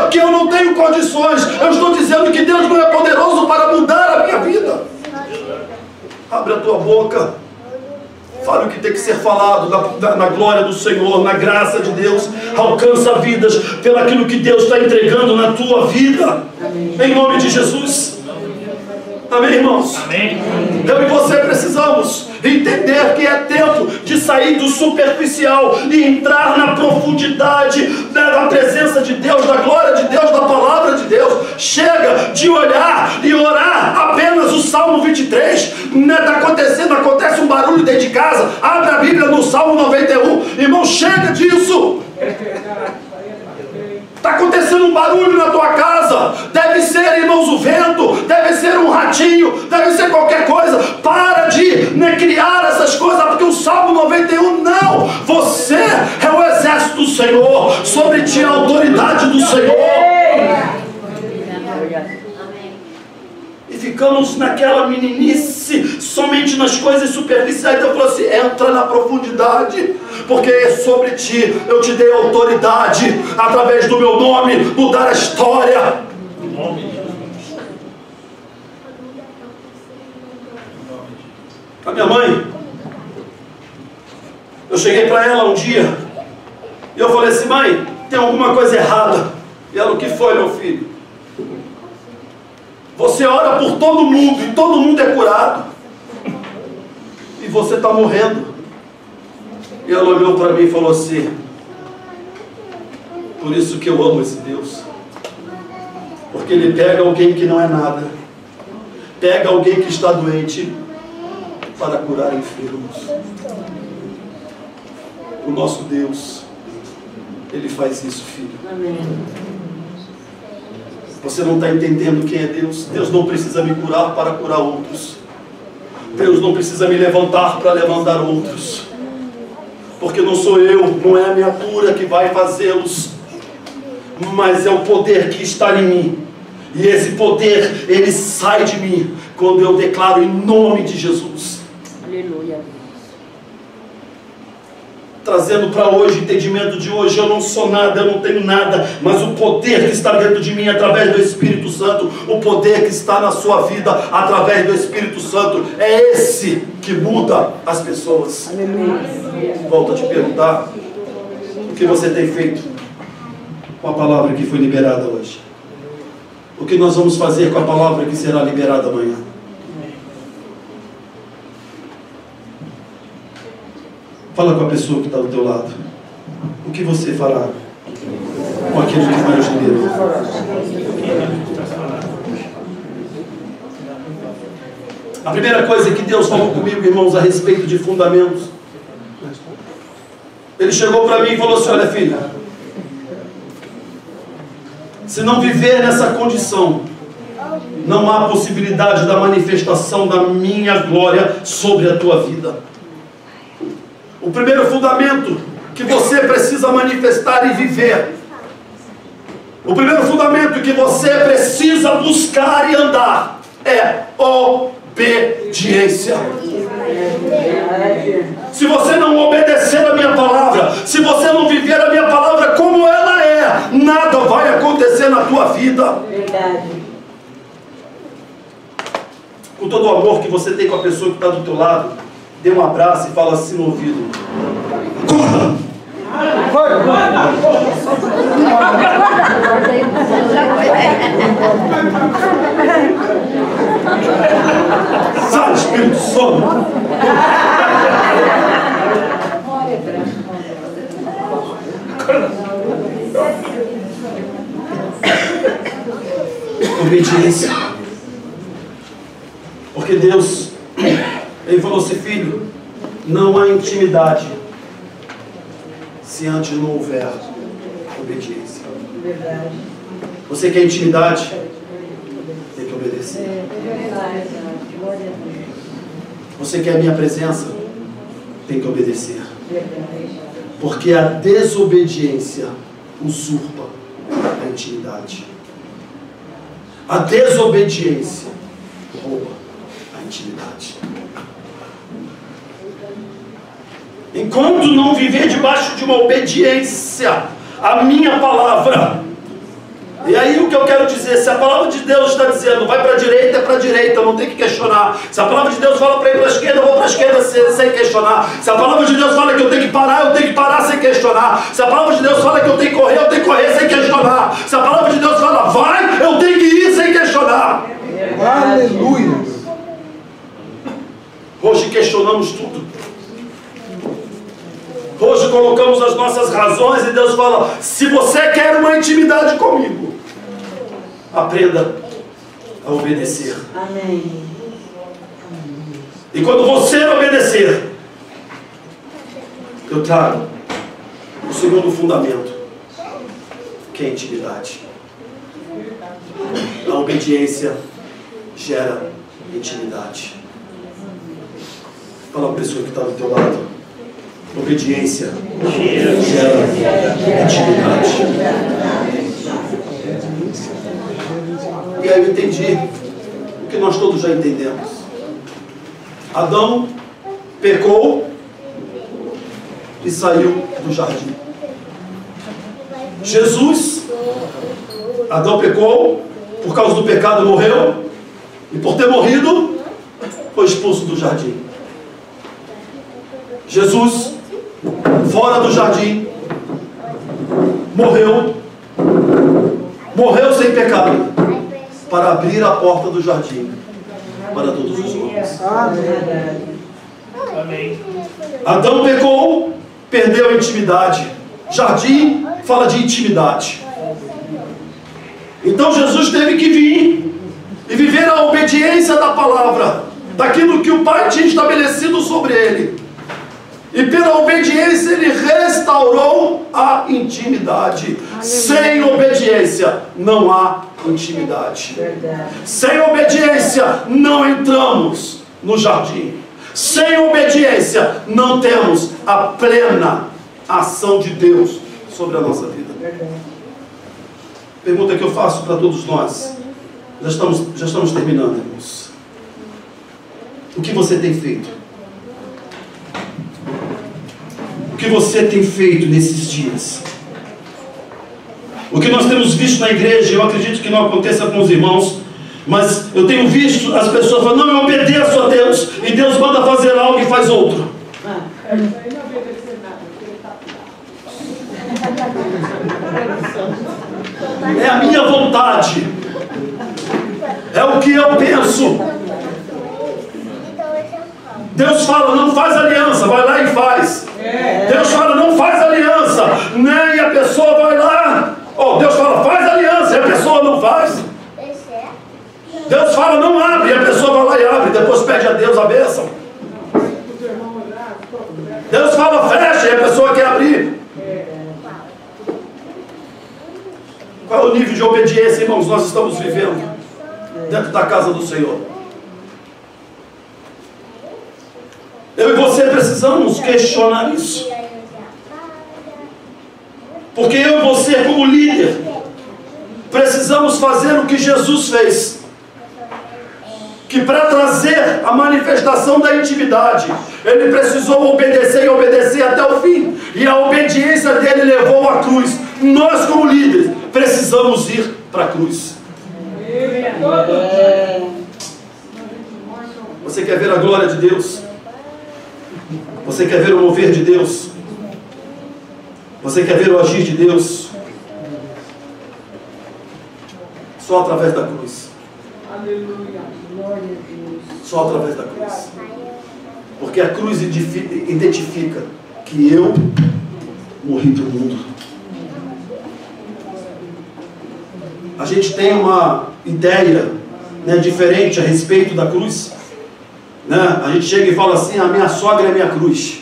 que eu não tenho condições, eu estou dizendo que Deus não é poderoso para mudar a minha vida. Abre a tua boca. Fale o que tem que ser falado na glória do Senhor, na graça de Deus. Alcança vidas pelo aquilo que Deus está entregando na tua vida. Em nome de Jesus. Amém, irmãos? Amém. Eu e você precisamos entender que é tempo de sair do superficial e entrar na profundidade da presença de Deus, da glória de Deus, da palavra de Deus. Chega de olhar e orar apenas o Salmo 23. Está acontecendo, acontece um barulho dentro de casa. Abre a Bíblia no Salmo 91. Irmão, chega disso. Está acontecendo um barulho na tua casa. Deve ser, irmãos, o vento. Deve ser um ratinho. Deve ser qualquer coisa. Para de criar essas coisas. Porque o Salmo 91, não. Você é o exército do Senhor. Sobre ti a autoridade do Senhor. E ficamos naquela meninice, somente nas coisas superficiais. Deus falou assim: entra na profundidade, porque sobre ti eu te dei autoridade, através do meu nome, mudar a história. A minha mãe, eu cheguei para ela um dia e eu falei assim: mãe, tem alguma coisa errada. E ela: o que foi, meu filho? Você ora por todo mundo e todo mundo é curado, e você está morrendo. E ela olhou para mim e falou assim: por isso que eu amo esse Deus, porque Ele pega alguém que não é nada, pega alguém que está doente, para curar enfermos. O nosso Deus, Ele faz isso, filho. Amém. Você não está entendendo quem é Deus? Deus não precisa me curar para curar outros. Deus não precisa me levantar para levantar outros. Porque não sou eu, não é a minha cura que vai fazê-los, mas é o poder que está em mim. E esse poder, ele sai de mim quando eu declaro em nome de Jesus. Aleluia. Trazendo para hoje, o entendimento de hoje: eu não sou nada, eu não tenho nada, mas o poder que está dentro de mim através do Espírito Santo, o poder que está na sua vida através do Espírito Santo, é esse que muda as pessoas. Aleluia. Volto a te perguntar: o que você tem feito com a palavra que foi liberada hoje? O que nós vamos fazer com a palavra que será liberada amanhã? Fala com a pessoa que está do teu lado. O que você fará com aquilo que Deus liberou? A primeira coisa que Deus falou comigo, irmãos, a respeito de fundamentos, Ele chegou para mim e falou assim: olha, filha, se não viver nessa condição, não há possibilidade da manifestação da minha glória sobre a tua vida. O primeiro fundamento que você precisa manifestar e viver, o primeiro fundamento que você precisa buscar e andar, é obediência. Se você não obedecer a minha palavra, se você não viver a minha palavra como ela é, nada vai acontecer na tua vida. Verdade. Com todo o amor que você tem com a pessoa que está do teu lado, dê um abraço e fala assim no ouvido: sai, espírito de sono. Obediência. Porque Deus, Ele falou assim: filho, não há intimidade se antes não houver obediência. Verdade. Você quer intimidade? Tem que obedecer. Você quer a minha presença? Tem que obedecer. Porque a desobediência usurpa a intimidade. A desobediência rouba a intimidade. Enquanto não viver debaixo de uma obediência à minha palavra, e aí o que eu quero dizer, se a palavra de Deus está dizendo vai para a direita, é para a direita, não tem que questionar. Se a palavra de Deus fala para ir para a esquerda, eu vou para a esquerda sem questionar. Se a palavra de Deus fala que eu tenho que parar, eu tenho que parar sem questionar. Se a palavra de Deus fala que eu tenho que correr, eu tenho que correr sem questionar. Se a palavra de Deus fala vai, eu tenho que ir sem questionar. Aleluia. Hoje questionamos tudo. Hoje colocamos as nossas razões e Deus fala: se você quer uma intimidade comigo, aprenda a obedecer. Amém. E quando você obedecer, eu trago o segundo fundamento, que é a intimidade. A obediência gera intimidade. Fala para a pessoa que está do teu lado: obediência gera intimidade. E aí eu entendi o que nós todos já entendemos. Adão pecou e saiu do jardim. Jesus, Adão pecou, por causa do pecado morreu, e por ter morrido, foi expulso do jardim. Jesus, fora do jardim, morreu sem pecado, para abrir a porta do jardim para todos os homens. Amém. Adão pecou, perdeu a intimidade. Jardim fala de intimidade. Então Jesus teve que vir e viver a obediência da palavra, daquilo que o Pai tinha estabelecido sobre ele. E pela obediência ele restaurou a intimidade. Sem obediência não há intimidade. Sem obediência não entramos no jardim. Sem obediência não temos a plena ação de Deus sobre a nossa vida. Pergunta que eu faço para todos nós. Já estamos terminando, irmãos. O que você tem feito? O que você tem feito nesses dias? O que nós temos visto na igreja, eu acredito que não aconteça com os irmãos, mas eu tenho visto as pessoas falando: não, eu obedeço a Deus, e Deus manda fazer algo e faz outro. É a minha vontade, é o que eu penso. Deus fala: não faz aliança, vai lá e faz. Deus fala: não faz aliança, né? E a pessoa vai lá. Deus fala: faz aliança, e a pessoa não faz. Deus fala: não abre, e a pessoa vai lá e abre, depois pede a Deus a bênção. Deus fala: fecha, e a pessoa quer abrir. Qual é o nível de obediência, irmãos, nós estamos vivendo dentro da casa do Senhor? Eu e você precisamos questionar isso. Porque eu e você, como líder, precisamos fazer o que Jesus fez. Que para trazer a manifestação da intimidade, ele precisou obedecer e obedecer até o fim. E a obediência dele levou à cruz. Nós, como líderes, precisamos ir para a cruz. Você quer ver a glória de Deus? Você quer ver o mover de Deus? Você quer ver o agir de Deus? Só através da cruz. Só através da cruz. Porque a cruz identifica que eu morri pelo mundo. A gente tem uma ideia, né, diferente a respeito da cruz. Né? A gente chega e fala assim: a minha sogra é minha cruz,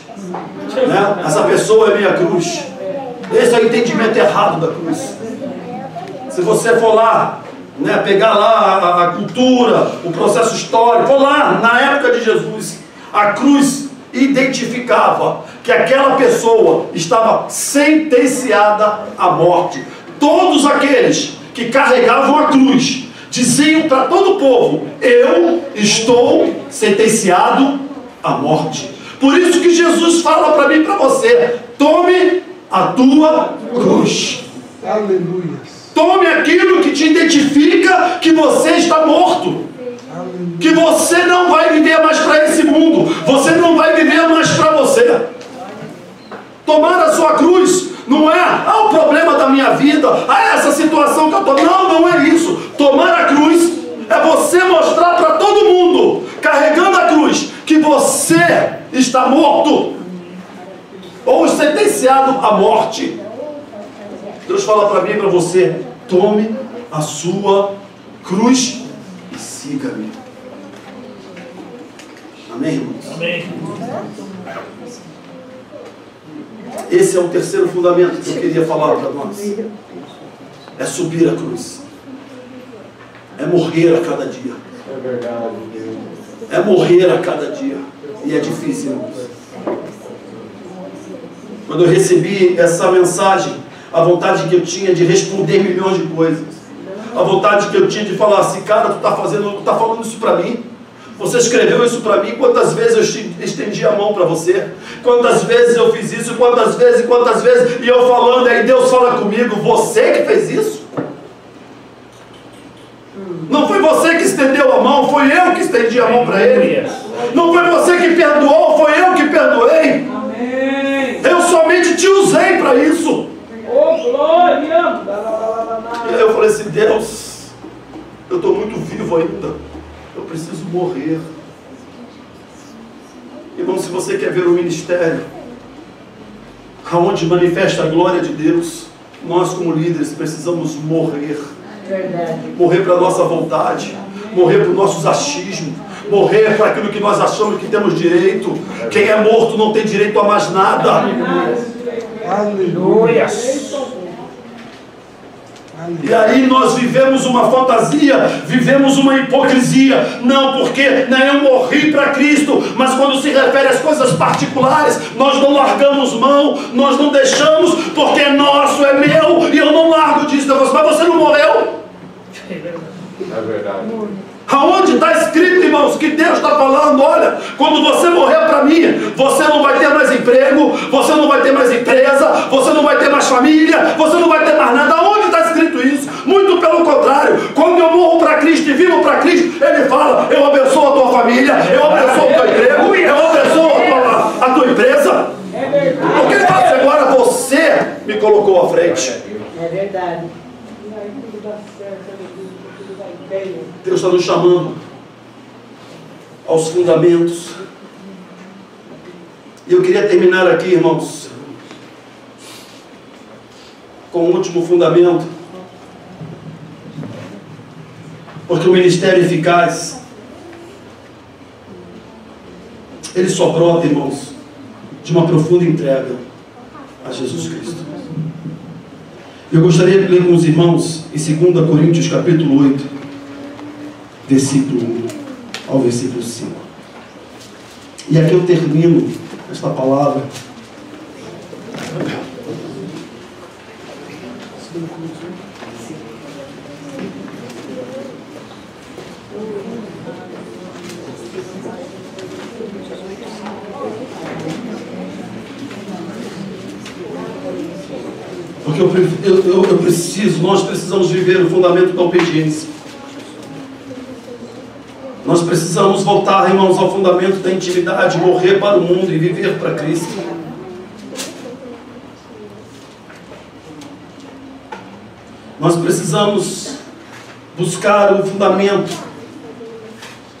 né? Essa pessoa é minha cruz. Esse é o entendimento errado da cruz. Se você for lá, né, pegar lá a cultura, o processo histórico, for lá na época de Jesus, a cruz identificava que aquela pessoa estava sentenciada à morte. Todos aqueles que carregavam a cruz diziam para todo o povo: eu estou sentenciado à morte. Por isso que Jesus fala para mim e para você: tome a tua cruz. Aleluia. Tome aquilo que te identifica que você está morto. Que você não vai viver mais para esse mundo. Você não vai viver mais para você. Tomar a sua cruz não é o problema da minha vida, essa situação que eu estou. Não é isso. Tomar a cruz é você mostrar para todo mundo, carregando a cruz, que você está morto ou sentenciado à morte. Deus fala para mim e para você: tome a sua cruz e siga-me. Amém, irmãos? Amém. Esse é o terceiro fundamento que eu queria falar para nós. É subir a cruz. É morrer a cada dia. É verdade. É morrer a cada dia. E é difícil, irmãos. Quando eu recebi essa mensagem, a vontade que eu tinha de responder milhões de coisas. A vontade que eu tinha de falar assim, cara, tu tá falando isso para mim? Você escreveu isso para mim? Quantas vezes eu estendi a mão para você? Quantas vezes eu fiz isso? Quantas vezes? E eu falando, aí Deus fala comigo, você que fez isso? Não foi você que estendeu a mão, foi eu que estendi a mão para ele. Não foi você que perdoou, foi eu que perdoei. Eu somente te usei para isso. Oh, glória! E aí eu falei assim, Deus, eu estou muito vivo ainda, eu preciso morrer. Irmão, se você quer ver o ministério aonde manifesta a glória de Deus, nós como líderes precisamos morrer. Verdade. Morrer para a nossa vontade, morrer para os nossos achismos, morrer para aquilo que nós achamos que temos direito. Quem é morto não tem direito a mais nada. Aleluia. E aí nós vivemos uma fantasia, vivemos uma hipocrisia. Não, porque eu morri para Cristo, mas quando se refere às coisas particulares, nós não largamos mão, nós não deixamos, porque é nosso, é meu, e eu não largo disso. Mas você não morreu? É verdade. Aonde está escrito, irmãos, que Deus está falando, olha, quando você morrer para mim, você não vai ter mais emprego, você não vai ter mais empresa, você não vai ter mais família, você não vai ter mais nada. Aonde está escrito isso? Muito pelo contrário, quando eu morro para Cristo e vivo para Cristo, Ele fala, eu abençoo a tua família, eu abençoo o teu emprego, eu abençoo a tua empresa. Porque Ele fala assim, agora você me colocou à frente. É verdade. Deus está nos chamando aos fundamentos. E eu queria terminar aqui, irmãos, com o último fundamento. Porque o ministério eficaz, ele só brota, irmãos, de uma profunda entrega a Jesus Cristo. Eu gostaria de ler com os irmãos em 2 Coríntios capítulo 8, versículo 1 ao versículo 5. E aqui eu termino esta palavra. Porque nós precisamos viver o fundamento da obediência. Nós precisamos voltar, irmãos, ao fundamento da intimidade, morrer para o mundo e viver para Cristo. Nós precisamos buscar o fundamento,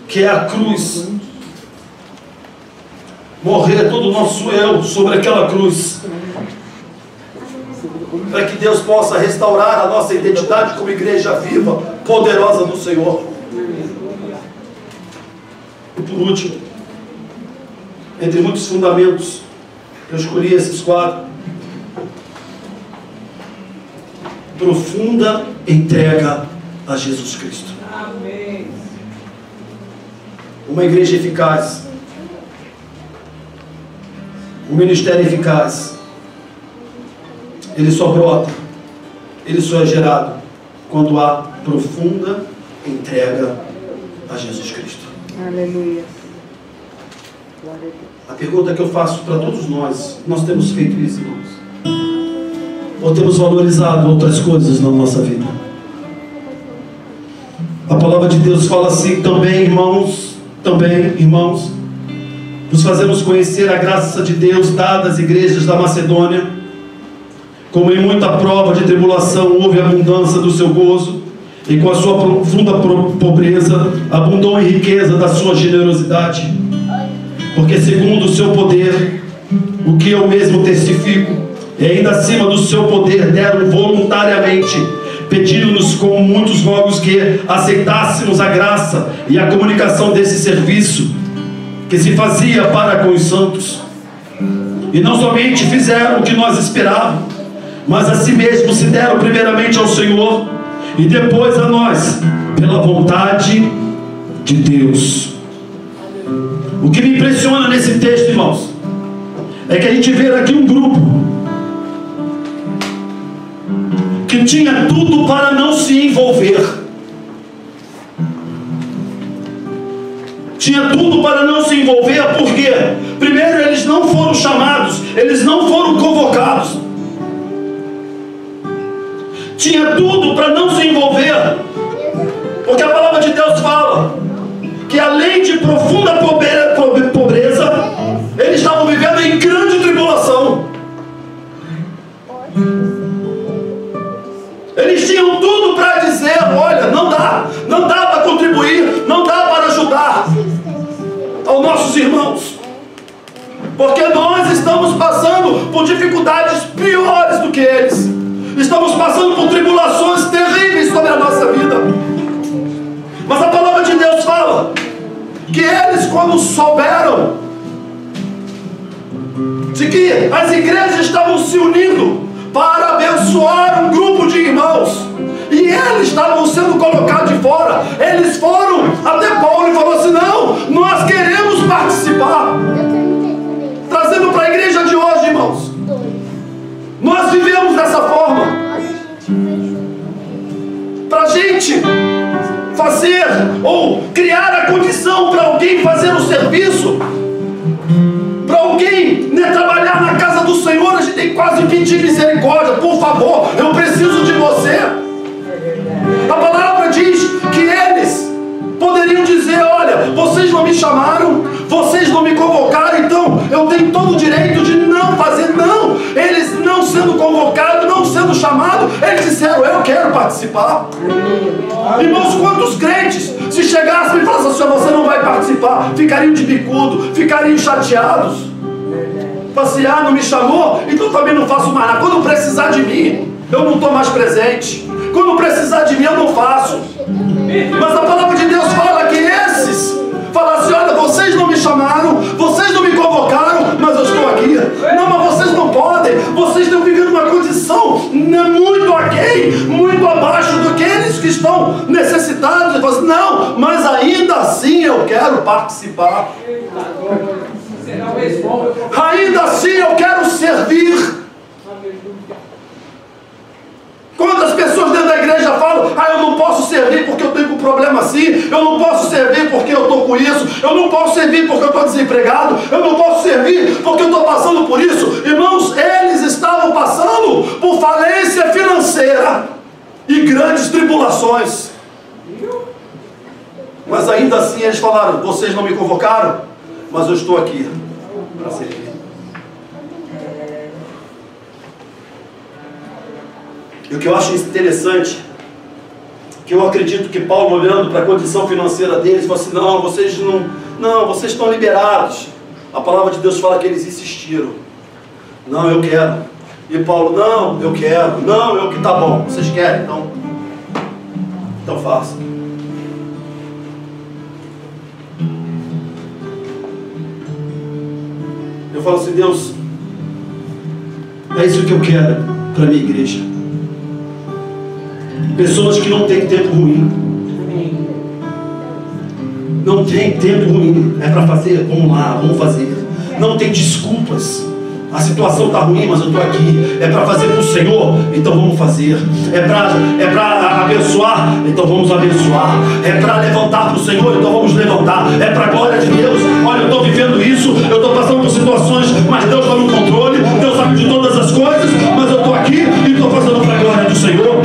que é a cruz. Morrer todo o nosso eu sobre aquela cruz, para que Deus possa restaurar a nossa identidade como igreja viva, poderosa do Senhor. E por último, entre muitos fundamentos, eu escolhi esses 4. Profunda entrega a Jesus Cristo. Amém. Uma igreja eficaz, um ministério eficaz, ele só brota, ele só é gerado quando há profunda entrega a Jesus Cristo. Aleluia. A pergunta que eu faço para todos nós temos feito isso, irmãos? Ou temos valorizado outras coisas na nossa vida? A palavra de Deus fala assim, também, irmãos, nos fazemos conhecer a graça de Deus dada às igrejas da Macedônia. Como em muita prova de tribulação houve abundância do seu gozo, e com a sua profunda pobreza abundou em riqueza da sua generosidade. Porque segundo o seu poder, o que eu mesmo testifico, e ainda acima do seu poder deram voluntariamente, pedindo-nos com muitos rogos que aceitássemos a graça e a comunicação desse serviço, que se fazia para com os santos. E não somente fizeram o que nós esperávamos, mas a si mesmos se deram primeiramente ao Senhor, e depois a nós, pela vontade de Deus. O que me impressiona nesse texto, irmãos, é que a gente vê aqui um grupo que tinha tudo para não se envolver. Tinha tudo para não se envolver, porque primeiro eles não foram chamados, eles não foram convocados. Tinha tudo para não se envolver, porque a palavra de Deus fala que além de profunda pobreza, eles estavam vivendo em grande tribulação. Eles tinham tudo para dizer: olha, não dá para contribuir, não dá para ajudar aos nossos irmãos, porque nós estamos passando por dificuldades piores do que eles, estamos passando por tribulações terríveis sobre a nossa vida. Mas a palavra de Deus fala que eles, quando souberam de que as igrejas estavam se unindo para abençoar um grupo de irmãos, e eles estavam sendo colocados de fora, eles foram até Paulo e falaram assim: não, nós queremos participar. Trazendo para a igreja de hoje, irmãos, nós vivemos dessa forma. Para a gente fazer ou criar a condição para alguém fazer um serviço, para alguém trabalhar na casa do Senhor, a gente tem que quase pedir misericórdia: por favor, eu preciso de você. A palavra diz que eles poderiam dizer: olha, vocês não me chamaram, vocês não me convocaram, então eu tenho todo o direito de não fazer. Não, eles não sendo convocados, não sendo chamados, eles disseram: eu quero participar. Irmãos, quantos crentes, se chegassem e falassem assim: você não vai participar, ficariam de bicudo, ficariam chateados. Falassem: ah, não me chamou, então também não faço mais nada. Quando precisar de mim, eu não estou mais presente. Quando precisar de mim, eu não faço. Mas a palavra de Deus fala que esses falam assim: olha, vocês não me chamaram, vocês não me convocaram, mas eu estou aqui. Não, mas vocês não podem, vocês estão vivendo uma condição muito aquém, muito abaixo do que eles que estão necessitados. E falam assim: não, mas ainda assim eu quero participar. Ainda assim eu quero servir. Quantas pessoas dentro da igreja falam: ah, eu não posso servir porque eu tenho um problema assim, eu não posso servir porque eu estou com isso, eu não posso servir porque eu estou desempregado, eu não posso servir porque eu estou passando por isso. Irmãos, eles estavam passando por falência financeira e grandes tribulações, mas ainda assim eles falaram: vocês não me convocaram, mas eu estou aqui para servir. E o que eu acho interessante, que eu acredito que Paulo, olhando para a condição financeira deles, falou assim: não, vocês estão liberados. A palavra de Deus fala que eles insistiram: não, eu quero. E Paulo: não, eu quero. Não, eu que tá bom. Vocês querem? Então façam. Eu falo assim: Deus, é isso que eu quero para a minha igreja. Pessoas que não têm tempo ruim. Não tem tempo ruim. É para fazer, vamos lá, vamos fazer. Não tem desculpas. A situação está ruim, mas eu estou aqui. É para fazer para o Senhor, então vamos fazer. É para abençoar, então vamos abençoar. É para levantar para o Senhor, então vamos levantar. É para a glória de Deus. Olha, eu estou vivendo isso, eu estou passando por situações, mas Deus está no controle. Deus sabe de todas as coisas, mas eu estou aqui e estou fazendo para a glória do Senhor.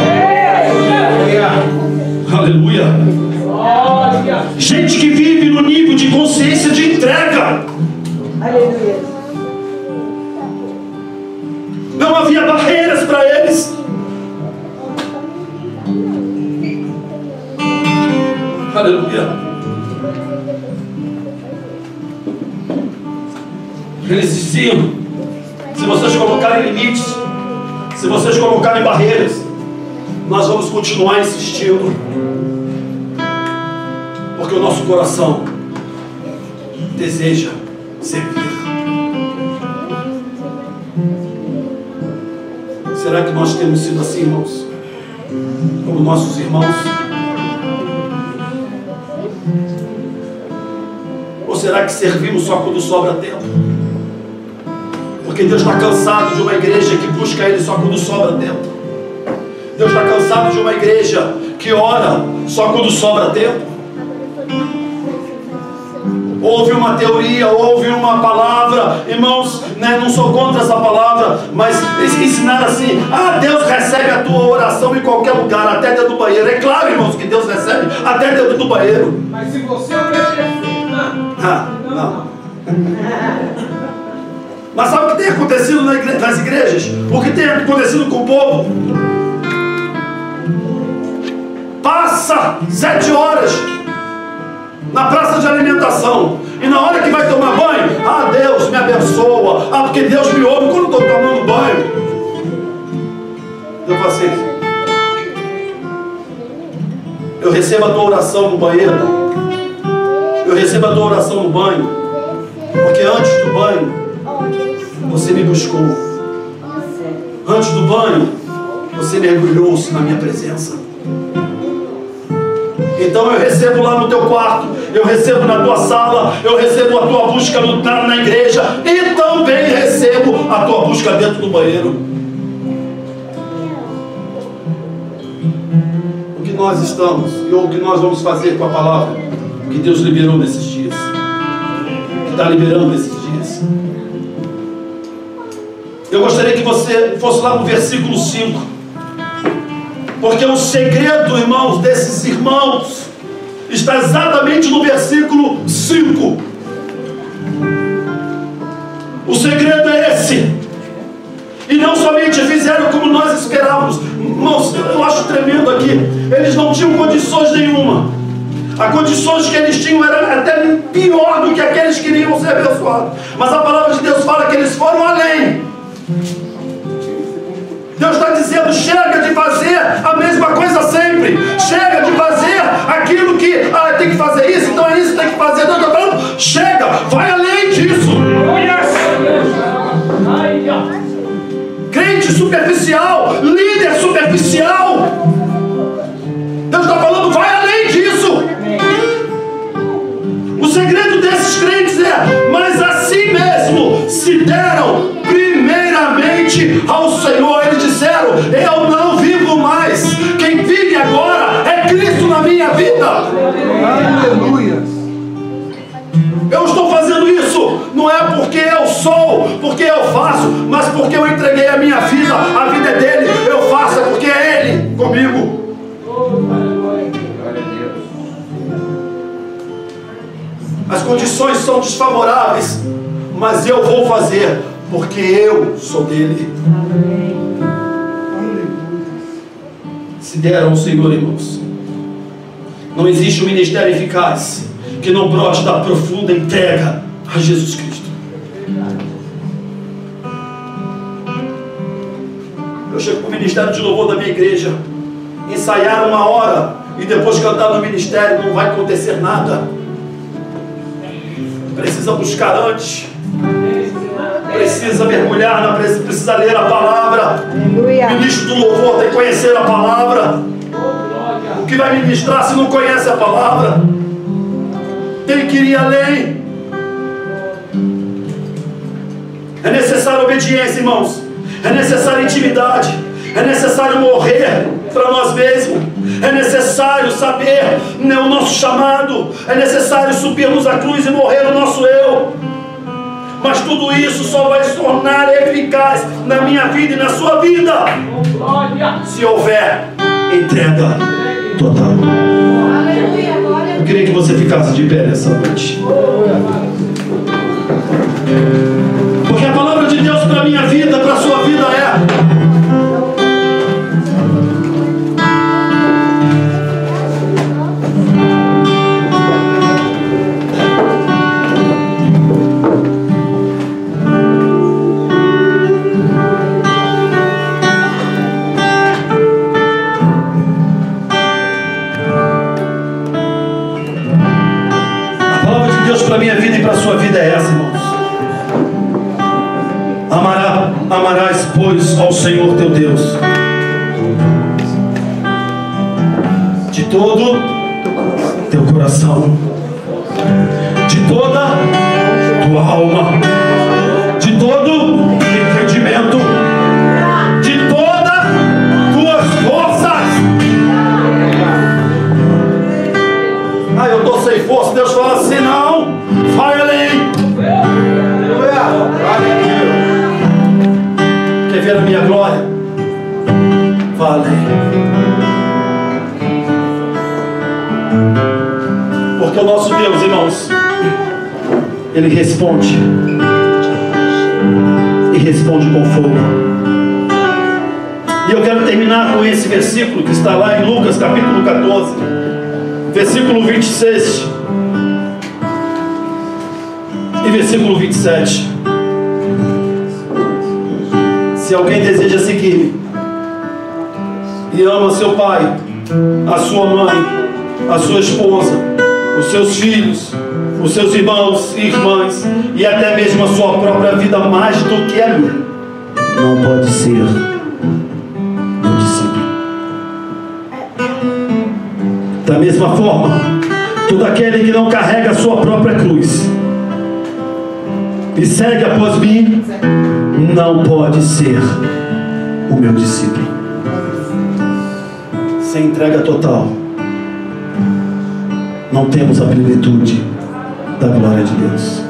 Aleluia. Gente que vive no nível de consciência de entrega. Aleluia. Não havia barreiras para eles. Aleluia. Eles diziam: se vocês colocarem limites, se vocês colocarem barreiras, nós vamos continuar insistindo, porque o nosso coração deseja servir. Será que nós temos sido assim, irmãos? Como nossos irmãos? Ou será que servimos só quando sobra tempo? Porque Deus está cansado de uma igreja que busca Ele só quando sobra tempo. Deus está cansado de uma igreja que ora só quando sobra tempo. ouve uma teoria, ouve uma palavra, irmãos, né, não sou contra essa palavra, mas ensinar assim, Deus recebe a tua oração em qualquer lugar, até dentro do banheiro. É claro, irmãos, que Deus recebe até dentro do banheiro. Mas se você obedecer, não. Mas sabe o que tem acontecido nas igrejas? O que tem acontecido com o povo? Passa 7 horas na praça de alimentação, e na hora que vai tomar banho, Deus me abençoa, porque Deus me ouve quando estou tomando banho. Eu faço isso. Eu recebo a tua oração no banheiro, eu recebo a tua oração no banho, porque antes do banho você me buscou, antes do banho você mergulhou-se na minha presença. Então eu recebo lá no teu quarto, eu recebo na tua sala, eu recebo a tua busca na igreja, e também recebo a tua busca dentro do banheiro. O que nós estamos, e o que nós vamos fazer com a palavra que Deus liberou nesses dias, que está liberando nesses dias. Eu gostaria que você fosse lá no versículo 5. Porque o segredo, irmãos, desses irmãos está exatamente no versículo 5. O segredo é esse. E não somente fizeram como nós esperávamos. Irmãos, eu acho tremendo aqui. Eles não tinham condições nenhuma. As condições que eles tinham eram até pior do que aqueles que iriam ser abençoados. Mas a palavra de Deus fala que eles foram além. Deus está dizendo, chega de fazer a mesma coisa sempre. Chega de fazer aquilo que tem que fazer isso, então é isso que tem que fazer. Deus está falando, chega, vai além disso. Crente superficial, líder superficial. Deus está falando, vai além disso. O segredo desses crentes é, mas assim mesmo se deram primeiramente ao Senhor. Eles disseram, eu não vivo mais, quem vive agora é Cristo na minha vida. Aleluia. Eu estou fazendo isso, não é porque eu sou, porque eu faço, mas porque eu entreguei a minha vida, a vida é dele, eu faço, é porque é ele comigo. As condições são desfavoráveis, mas eu vou fazer, porque eu sou dele. Se deram ao Senhor, irmãos. Não existe um ministério eficaz que não brote da profunda entrega a Jesus Cristo. Eu chego para o ministério de louvor da minha igreja, ensaiar 1 hora e depois cantar no ministério, não vai acontecer nada. Precisa buscar antes, precisa mergulhar, precisa ler a palavra. Aleluia. O ministro do louvor tem que conhecer a palavra. O que vai ministrar se não conhece a palavra? Tem que ir além. É necessária obediência, irmãos. É necessária intimidade. É necessário morrer para nós mesmos. É necessário saber o nosso chamado. É necessário subirmos a cruz e morrer o nosso eu. Mas tudo isso só vai se tornar eficaz na minha vida e na sua vida se houver entrega total. Eu queria que você ficasse de pé nessa noite. Porque a palavra de Deus para a minha vida, para a sua vida é: para a minha vida e para a sua vida é essa, irmãos. Amarás, pois, ao Senhor teu Deus de todo teu coração, de toda tua alma, de todo entendimento, de todas tuas forças. Eu estou sem força. Deus fala assim: não, minha glória? Vale. Porque o nosso Deus, irmãos, Ele responde. E responde com fogo. E eu quero terminar com esse versículo que está lá em Lucas capítulo 14, versículo 26 e versículo 27. Se alguém deseja seguir e ama seu pai, a sua mãe, a sua esposa, os seus filhos, os seus irmãos e irmãs, e até mesmo a sua própria vida mais do que a minha, não pode ser meu discípulo. Da mesma forma, todo aquele que não carrega a sua própria cruz e segue após mim, não pode ser o meu discípulo. Sem entrega total, não temos a plenitude da glória de Deus.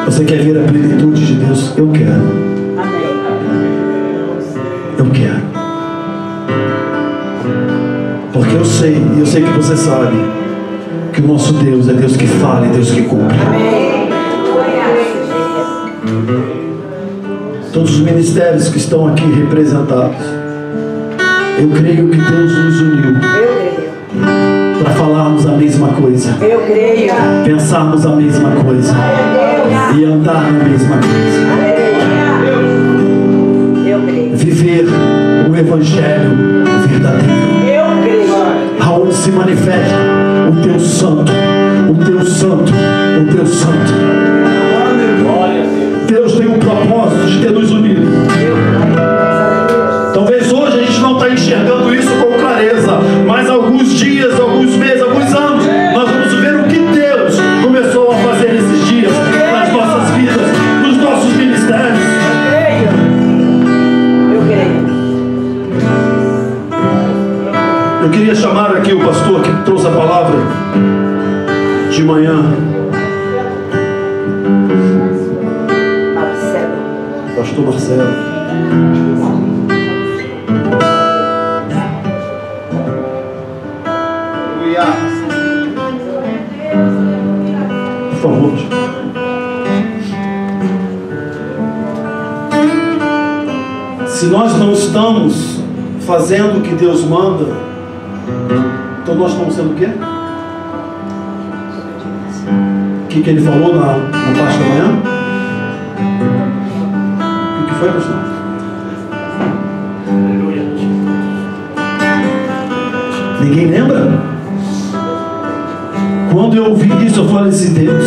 Você quer ver a plenitude de Deus? Eu quero. Eu quero. Porque eu sei, e eu sei que você sabe, que o nosso Deus é Deus que fala e Deus que cumpre. Todos os ministérios que estão aqui representados, eu creio que Deus nos uniu para falarmos a mesma coisa, Eu creio. pensarmos a mesma coisa e andar na mesma coisa. Eu creio. Viver o Evangelho verdadeiro, Eu creio. aonde se manifesta o Deus Santo, o Deus Santo, o Deus Santo. Deus tem um propósito de ter nos unido. Talvez hoje a gente não está enxergando isso com clareza, mas alguns dias, alguns meses, alguns anos, nós vamos ver o que Deus começou a fazer nesses dias, nas nossas vidas, nos nossos ministérios. Eu creio. Eu queria chamar aqui o pastor que trouxe a palavra de manhã, pastor Marcelo. Por favor. Se nós não estamos fazendo o que Deus manda, então nós estamos sendo o quê? O que ele falou na parte da manhã? O que foi, pastor? Ninguém lembra? Quando eu ouvi isso, eu falei assim: Deus,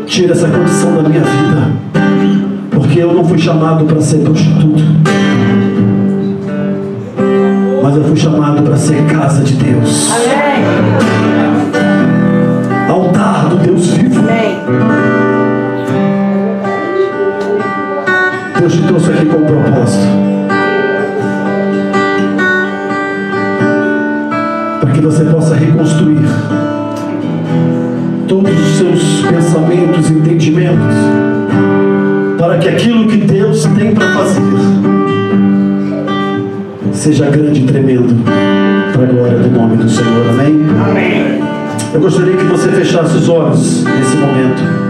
tira essa condição da minha vida, porque eu não fui chamado para ser prostituto, mas eu fui chamado para ser casa de Deus. Amém. Altar do Deus vivo. Amém. Deus te trouxe aqui com um propósito, para que você possa reconstruir todos os seus pensamentos e entendimentos, para que aquilo que Deus tem para fazer seja grande e tremendo, para a glória do nome do Senhor. Amém? Amém. Eu gostaria que você fechasse os olhos nesse momento.